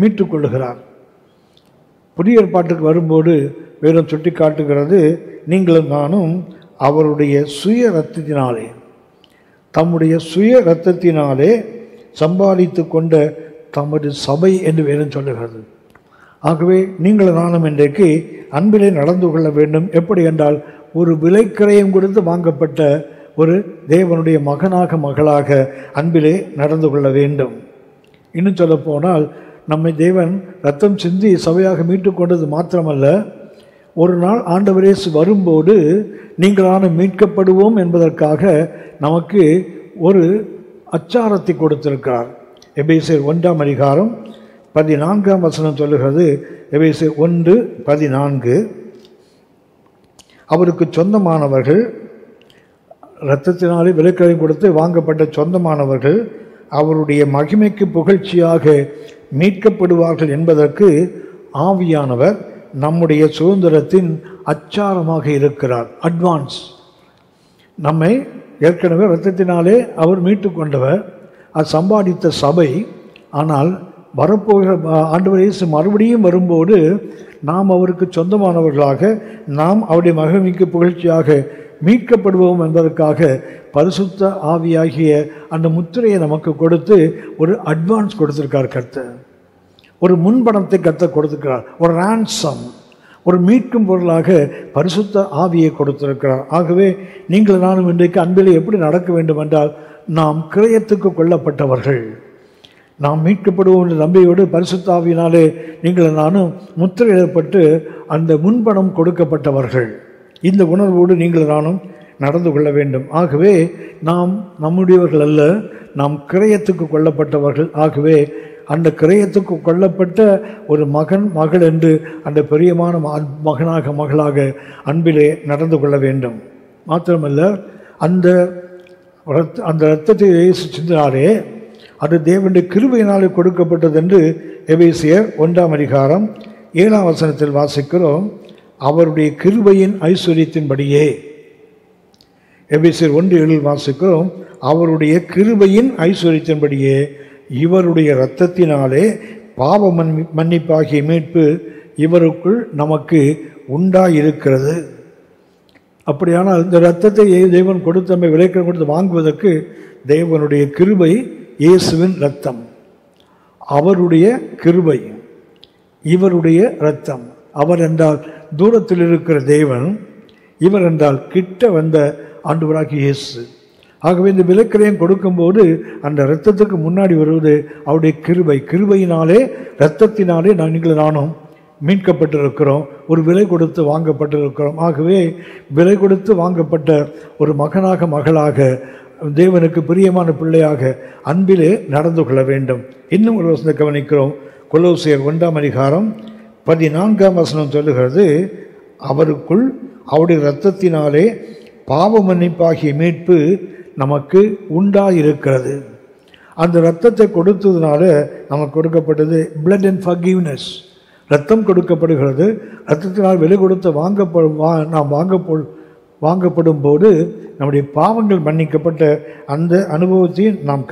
மீட்டுக் கொள்ளுகிறார். புதிய ஏற்பாட்டுக்கு வரும்போது வேதம் சுட்டி காட்டுகிறது, நீங்களும் நானும் அவருடைய சுய இரத்தத்தினாலே தம்முடைய சுய இரத்தத்தினாலே சம்பாதித்து கொண்ட தமது சபை என்று வேதம் சொல்லுகிறது. ஆகவே நீங்கள் நானும் இன்றைக்கு அன்பிலே நடந்து கொள்ள வேண்டும். எப்படி என்றால் ஒரு விலைக்கிரயம் கொடுத்து வாங்கப்பட்ட ஒரு தேவனுடைய மகனாக மகளாக அன்பிலே நடந்து கொள்ள வேண்டும். இன்னும் சொல்ல போனால் நம்மை தேவன் ரத்தம் சிந்தி சபையாக மீட்டு கொண்டது மாத்திரமல்ல, ஒரு நாள் ஆண்டவர் இயேசு வரும்போது நீங்களான மீட்கப்படுவோம் என்பதற்காக நமக்கு ஒரு அச்சாரத்தை கொடுத்திருக்கிறார். எபேசியர் 1ஆம் அதிகாரம் 14ஆம் வசனம் சொல்லுகிறது. எபேசியர் 1:14, அவருக்கு சொந்தமானவர்கள், இரத்தத்தினாலே விலைக்கிரயம் கொடுத்து வாங்கப்பட்ட சொந்தமானவர்கள் அவருடைய மகிமைக்கு புகழ்ச்சியாக மீட்கப்படுவார்கள் என்பதற்கு ஆவியானவர் நம்முடைய சுதந்திரத்தின் அச்சாரமாக இருக்கிறார். அட்வான்ஸ். நம்மை ஏற்கனவே இரத்தத்தினாலே அவர் மீட்டு கொண்டவர், அது சம்பாதித்த சபை. ஆனால் வரப்போகிற ஆண்டவர் இயேசு மறுபடியும் வரும்போது நாம் அவருக்கு சொந்தமானவர்களாக, நாம் அவருடைய மகிமைக்கு புகழ்ச்சியாக மீட்கப்படுவோம் என்பதற்காக பரிசுத்த ஆவியாகிய அந்த முத்திரையை நமக்கு கொடுத்து ஒரு அட்வான்ஸ் கொடுத்திருக்கார் கர்த்தர். ஒரு முன்பணத்தை கர்த்தர் கொடுத்திருக்கிறார். ஒரு ரான்சம், ஒரு மீட்கும் பொருளாக பரிசுத்த ஆவியை கொடுத்திருக்கிறார். ஆகவே நீங்கள் நானும் இன்றைக்கு அன்பிலே எப்படி நடக்க வேண்டும் என்றால், நாம் கிரயத்துக்கு கொல்லப்பட்டவர்கள், நாம் மீட்கப்படுவோம் என்ற நம்பிக்கையோடு பரிசுத்த ஆவியினாலே நீங்கள் நானும் முத்திரையிடப்பட்டு அந்த முன்பணம் கொடுக்கப்பட்டவர்கள். இந்த உணர்வோடு நீங்கள் நானும் நடந்து கொள்ள வேண்டும். ஆகவே நாம் நம்முடையவர்கள் அல்ல, நாம் கிரயத்துக்கு கொல்லப்பட்டவர்கள். ஆகவே அந்த கிரயத்துக்கு கொல்லப்பட்ட ஒரு மகன் மகள் என்று அந்த பெரியமான மகனாக மகளாக அன்பிலே நடந்து கொள்ள வேண்டும். மாத்திரமல்ல, அந்த இரத்தத்தை இயேசு சிந்தினாரே அது தேவனுடைய கிருபையினாலே கொடுக்கப்பட்டது என்று எபேசியர் 1ஆம் அதிகாரம் 7ஆம் வசனத்தில் வாசிக்கிறோம். அவருடைய கிருபையின் ஐஸ்வர்யத்தின்படியே, எபேசியர் 1:7 வாசிக்கிறோம், அவருடைய கிருபையின் ஐஸ்வர்யத்தின்படியே இவருடைய இரத்தத்தினாலே பாவ மன்னிப்பாகிய மீட்பு இவருக்குள் நமக்கு உண்டாயிருக்கிறது. அப்படியானால் இந்த இரத்தத்தை தேவன் கொடுத்து நம்மை விலைக்கிரயம் கொடுத்து வாங்குவதற்கு தேவனுடைய கிருபை, இயேசுவின் இரத்தம், அவருடைய கிருபை, இவருடைய இரத்தம். அவர் என்றால் தூரத்தில் இருக்கிற தேவன், இவர் என்றால் கிட்ட வந்த ஆண்டவராகிய இயேசு. ஆகவே இந்த விலைக்கிரயம் கொடுக்கும்போது அந்த இரத்தத்துக்கு முன்னாடி வருவது அவருடைய கிருபை. கிருபையினாலே, இரத்தத்தினாலே நானும் மீட்கப்பட்டிருக்கிறோம், ஒரு விலை கொடுத்து வாங்கப்பட்டிருக்கிறோம். ஆகவே விலை கொடுத்து வாங்கப்பட்ட ஒரு மகனாக மகளாக தேவனுக்கு பிரியமான பிள்ளையாக அன்பிலே நடந்து கொள்ள வேண்டும். இன்னும் ஒரு வசனத்தை கவனிக்கிறோம். கொலோசியர் 1ஆம் அதிகாரம் 14ஆம் வசனம் சொல்லுகிறது, அவருக்குள் அவருடைய இரத்தத்தினாலே பாவ மன்னிப்பாகிய மீட்பு நமக்கு உண்டாயிருக்கிறது. அந்த இரத்தத்தை கொடுத்ததுனால நமக்கு கொடுக்கப்பட்டது பிளட் அண்ட் ஃபர்கிவ்னஸ். இரத்தம் கொடுக்கப்படுகிறது. இரத்தத்தினால் விலை கொடுத்து நாம் வாங்கப்படும் போது நம்முடைய பாவங்கள் மன்னிக்கப்பட்ட அந்த அனுபவத்தையும் நாம்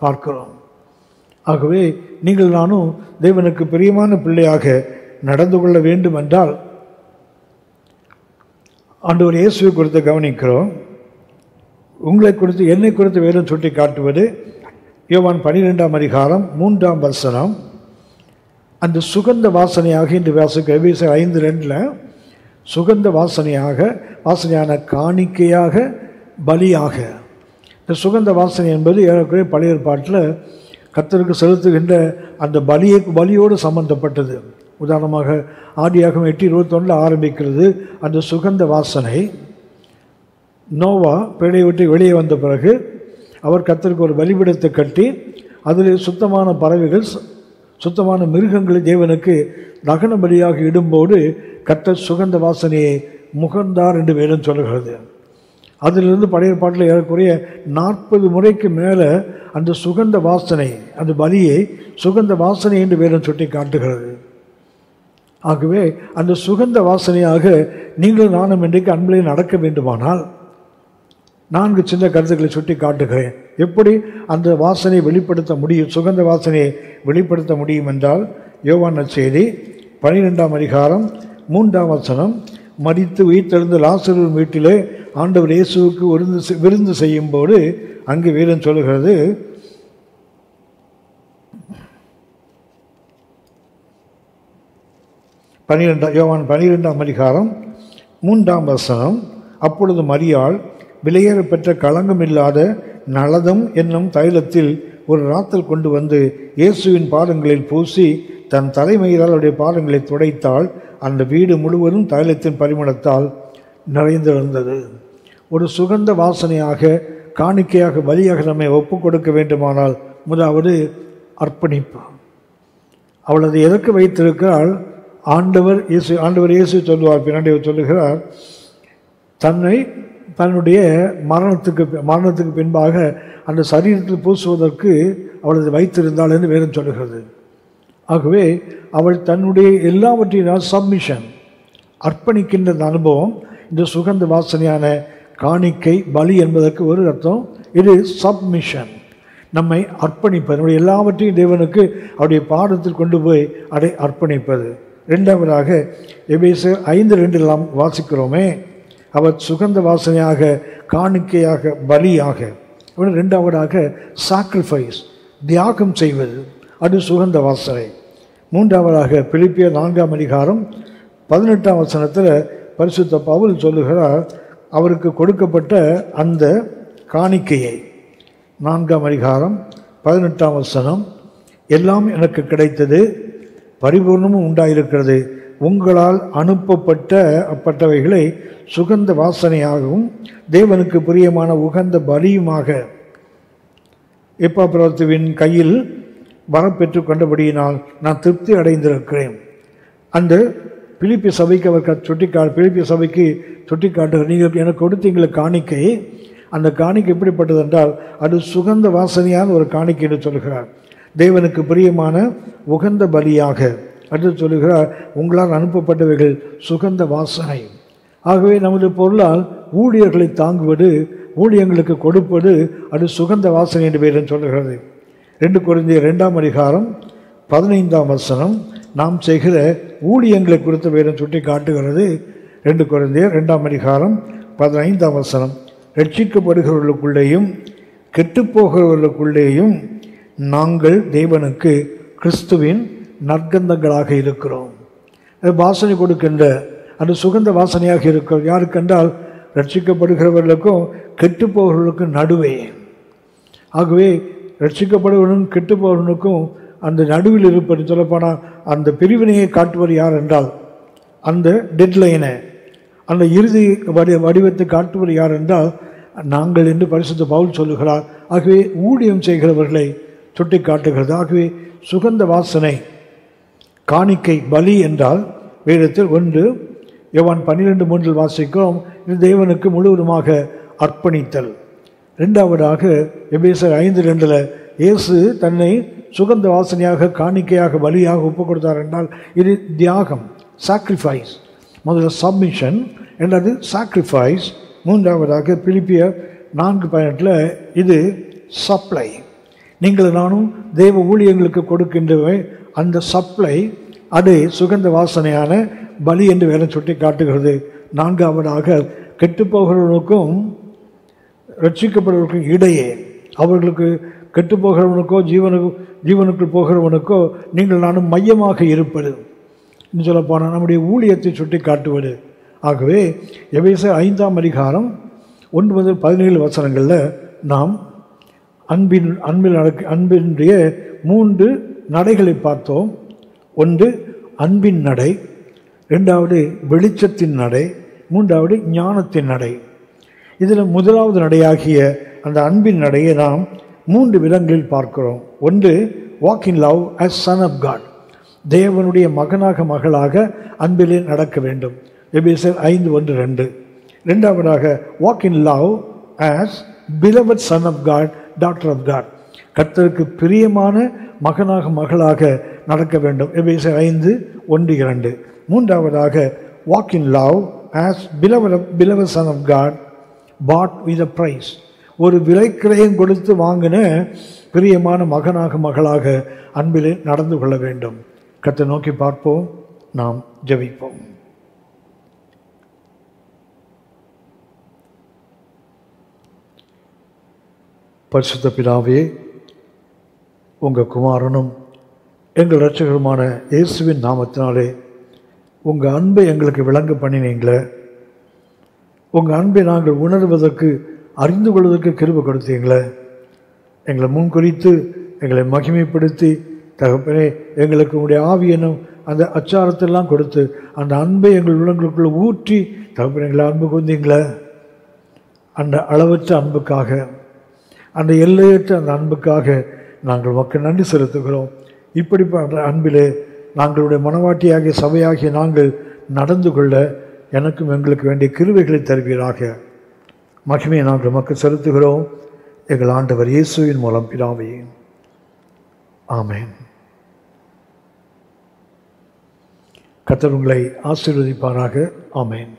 பார்க்கிறோம். ஆகவே நீங்கள் நானும் தேவனுக்கு பிரியமான பிள்ளையாக நடந்து கொள்ள வேண்டும் என்றால் ஆண்டவர் இயேசுவை குறித்து கவனிக்கிறோம். உங்களை குறித்து, என்னை குறித்து வேதம் சுட்டி காட்டுவது யோவான் 12ஆம் அதிகாரம் 3ஆம் வசனம், அந்த சுகந்த வாசனையாக என்று வாசிக்க எபேசியர் 5:2 சுகந்த வாசனையான காணிக்கையாக பலியாக. இந்த சுகந்த வாசனை என்பது ஏறக்குறைய பழைய ஏற்பாட்டில் கர்த்தருக்கு செலுத்துகின்ற அந்த பலியோடு சம்பந்தப்பட்டது. உதாரணமாக ஆதியாகமம் 8:21 ஆரம்பிக்கிறது அந்த சுகந்த வாசனை. நோவா பேழையை விட்டு வெளியே வந்த பிறகு அவர் கர்த்தருக்கு ஒரு பலிபீடத்தை கட்டி அதில் சுத்தமான பறவைகள் சுத்தமான மிருகங்களை தேவனுக்கு தகன பலியாக இடும்போது கர்த்தர் சுகந்த வாசனையை முகர்ந்தார் என்று வேதம் சொல்கிறது. அதிலிருந்து பழைய பாட்டில் ஏறக்குறைய 40 முறைக்கு மேலே அந்த சுகந்த வாசனை, அந்த பலியை சுகந்த வாசனை என்று வேதம் சுட்டி காட்டுகிறது. ஆகவே அந்த சுகந்த வாசனையாக நீங்களும் நானும் இன்றைக்கு அன்பிலே நடக்க வேண்டுமானால் 4 சின்ன கருத்துக்களை சுட்டி காட்டுகிறேன். எப்படி அந்த வாசனை வெளிப்படுத்த முடியும், சுகந்த வாசனையை வெளிப்படுத்த முடியும் என்றால், யோவான் நற்செய்தி 12ஆம் அதிகாரம் 3ஆம் வசனம், மரித்து உயிர்த்தெழுந்த லாசரு வீட்டிலே ஆண்டவர் இயேசுவுக்கு விருந்து செய்யும் போது அங்கு வேதம் சொல்லுகிறது, யோவான் 12ஆம் அதிகாரம் 3ஆம் வசனம், அப்பொழுது மரியாள் விலையேற பெற்ற களங்கமில்லாத நளதம் என்னும் தைலத்தில் ஒரு ராத்தல் கொண்டு வந்து இயேசுவின் பாதங்களில் பூசி தன் தலைமையிலால் அவருடைய பாதங்களை துடைத்தாள். அந்த வீடு முழுவதும் தைலத்தின் பரிமளத்தால் நிறைந்திருந்தது. ஒரு சுகந்த வாசனையாக காணிக்கையாக பலியாக நம்மை ஒப்பு கொடுக்க வேண்டுமானால் முதலாவது அர்ப்பணிப்பு. அவள் அதை எதற்கு வைத்திருக்கிறாள்? ஆண்டவர் இயேசு சொல்லுவார், பின்னாடி சொல்லுகிறார், தன்னுடைய மரணத்துக்கு பின்பாக அந்த சரீரத்தில் பூசுவதற்கு அவள் அதை வைத்திருந்தாள் என்று வேதம் சொல்லுகிறது. ஆகவே அவள் தன்னுடைய எல்லாவற்றையும் சப்மிஷன் அர்ப்பணிக்கின்ற அனுபவம் இந்த சுகந்த வாசனையான காணிக்கை பலி என்பதற்கு ஒரு அர்த்தம். இது சப்மிஷன், நம்மை அர்ப்பணிப்பது, நம்முடைய எல்லாவற்றையும் தேவனுக்கு அவருடைய பாதத்தில் கொண்டு போய் அதை அர்ப்பணிப்பது. இரண்டாவதாக எபேசியர் 5:2 வாசிக்கிறோமே, அவர் சுகந்த வாசனையாக காணிக்கையாக பலியாக. இரண்டாவதாக சாக்ரிஃபைஸ், தியாகம் செய்வது, அது சுகந்த வாசனை. மூன்றாவதாக பிலிப்பியர் 4ஆம் அதிகாரம் 18ஆம் வசனத்தில் பரிசுத்த பவுல் சொல்லுகிறார், அவருக்கு கொடுக்கப்பட்ட அந்த காணிக்கையை. 4ஆம் அதிகாரம் 18ஆம் வசனம், எல்லாம் எனக்கு கிடைத்தது, பரிபூர்ணமும் உண்டாயிருக்கிறது, உங்களால் அனுப்பப்பட்டவைகளை சுகந்த வாசனையாகவும் தேவனுக்கு பிரியமான உகந்த பலியுமாக எப்பாப்பிரத்துவின் கையில் வரப்பெற்று கொண்டபடியினால் நான் திருப்தி அடைந்திருக்கிறேன். அந்த பிலிப்பி சபைக்கு அவர் பிலிப்பி சபைக்கு சுட்டி காட்டுகிறார், நீங்கள் எனக்கு கொடுத்தீங்கள காணிக்கை, அந்த காணிக்கை எப்படிப்பட்டது என்றால் அது சுகந்த வாசனையான ஒரு காணிக்கை என்று சொல்கிறார். தேவனுக்கு பிரியமான உகந்த பலியாக அடுத்து சொல்லுகிறார், உங்களால் அனுப்பப்பட்டவைகள் சுகந்த வாசனை. ஆகவே நமது பொருளால் ஊழியர்களை தாங்குவது, ஊழியங்களுக்கு கொடுப்பது, அது சுகந்த வாசனை என்று வேதம் சொல்லுகிறது. 2 கொரிந்தியர் 2ஆம் அதிகாரம் 15ஆம் வசனம் நாம் செய்கிற ஊழியங்களை குறித்து வேதம் சுட்டி காட்டுகிறது. 2 கொரிந்தியர் 2ஆம் அதிகாரம் 15ஆம் வசனம், ரட்சிக்கப்படுகிறவர்களுக்குள்ளேயும் கெட்டுப்போகிறவர்களுக்குள்ளேயும் நாங்கள் தேவனுக்கு கிறிஸ்துவின் நற்கந்தங்களாக இருக்கிறோம். வாசனை கொடுக்கின்ற அது சுகந்த வாசனையாக இருக்கிறோம். யாருக்கென்றால் ரட்சிக்கப்படுகிறவர்களுக்கும் கெட்டுப்போகிறவர்களுக்கும் நடுவே. ஆகவே ரட்சிக்கப்படுவனுக்கும் கெட்டுப்போகிறவனுக்கும் அந்த நடுவில் இருப்பது சொல்லப்போனால் அந்த பிரிவினையை காட்டுவது யார் என்றால் அந்த டெட்லைனை, அந்த இறுதி வடிவத்தை காட்டுவது யார் என்றால் நாங்கள் என்று பரிசுத்த பவுல் சொல்லுகிறார். ஆகவே ஊழியம் செய்கிறவர்களை சுட்டி காட்டுகிறது. ஆகவே சுகந்த வாசனை காணிக்கை பலி என்றால் வேதத்தில் 1 யோவான் 12:3 வாசிக்கிறோம், இது தேவனுக்கு முழுவதுமாக அர்ப்பணித்தல். இரண்டாவதாக எபேசியர் 5:2 இயேசு தன்னை சுகந்த வாசனையாக காணிக்கையாக பலியாக ஒப்பு கொடுத்தார் என்றால் இது தியாகம், சாக்ரிஃபைஸ். முதல்ல சப்மிஷன், என்றது சாக்ரிஃபைஸ். மூன்றாவதாக பிலிப்பியர் 4:18 இது சப்ளை. நீங்கள் நானும் தேவ ஊழியங்களுக்கு கொடுக்கின்றவை அந்த சப்ளை, அது சுகந்த வாசனையான பலி என்று வேலை சுட்டி காட்டுகிறது. நான்காவதாக கெட்டுப்போகிறவர்களுக்கும் ரட்சிக்கப்படுவதற்கும் இடையே அவர்களுக்கு கெட்டு போகிறவனுக்கோ ஜீவனுக்குள் போகிறவனுக்கோ நீங்கள் நானும் மையமாக இருப்பது, இன்னும் சொல்லப்போனால் நம்முடைய ஊழியத்தை சுட்டி காட்டுவது. ஆகவே எபேசியர் 5ஆம் அதிகாரம் 1 முதல் 17 வசனங்களில் நாம் அன்பினுடைய 3 நடைகளை பார்த்தோம். ஒன்று அன்பின் நடை, 2வது வெளிச்சத்தின் நடை, 3வது ஞானத்தின் நடை. இதில் முதலாவது நடையாகிய அந்த அன்பின் நடையை நாம் 3 விதங்களில் பார்க்கிறோம். ஒன்று, walk in love as son of God, தேவனுடைய மகனாக மகளாக அன்பிலே நடக்க வேண்டும். எபேசியர் 5:1-2. 2வதாக walk in love as beloved son of God, daughter of God, கர்த்தருக்கு பிரியமான மகனாக மகளாக நடக்க வேண்டும். எபேசியர் 5:1-2. 3வதாக walk in love as beloved son of God, bought with a price, ஒரு விலைக்கிரயம் கொடுத்து வாங்கின பிரியமான மகனாக மகளாக அன்பிலே நடந்து கொள்ள வேண்டும். கர்த்தரை நோக்கி பார்ப்போம், நாம் ஜெபிப்போம். பரிசுத்த பிதாவே, உங்கள் குமாரனும் எங்கள் இரட்சகருமான இயேசுவின் நாமத்தினாலே உங்கள் அன்பை எங்களுக்கு விளங்க பண்ணினீங்களே. உங்கள் அன்பை நாங்கள் உணர்வதற்கு, அறிந்து கொள்வதற்கு கிருபை கொடுத்தீங்களே. எங்களை முன்குறித்து எங்களை மகிமைப்படுத்தி தகப்பனே, எங்களுக்கு உங்களுடைய ஆவியனும் அந்த அச்சாரத்தெல்லாம் கொடுத்து அந்த அன்பை எங்கள் உள்ளங்களுக்குள்ளே ஊற்றி தகப்பனே எங்களை அன்பு கொண்டீங்களே. அந்த அளவற்ற அன்புக்காக, அந்த எல்லையற்ற அந்த அன்புக்காக நாங்கள் மக்கள் நன்றி செலுத்துகிறோம். இப்படிப்பட்ட அன்பிலே நாங்களுடைய மனவாட்டியாகிய சபையாகிய நாங்கள் நடந்து கொள்ள எனக்கும் எங்களுக்கு வேண்டிய கிருபைகளை தருவீராக. மகிமையை நாங்கள் மக்கள் செலுத்துகிறோம் எங்கள் ஆண்டவர் இயேசுவின் மூலம் பிதாவே, ஆமென். கர்த்தர் உங்களை ஆசீர்வதிப்பாராக. ஆமென்.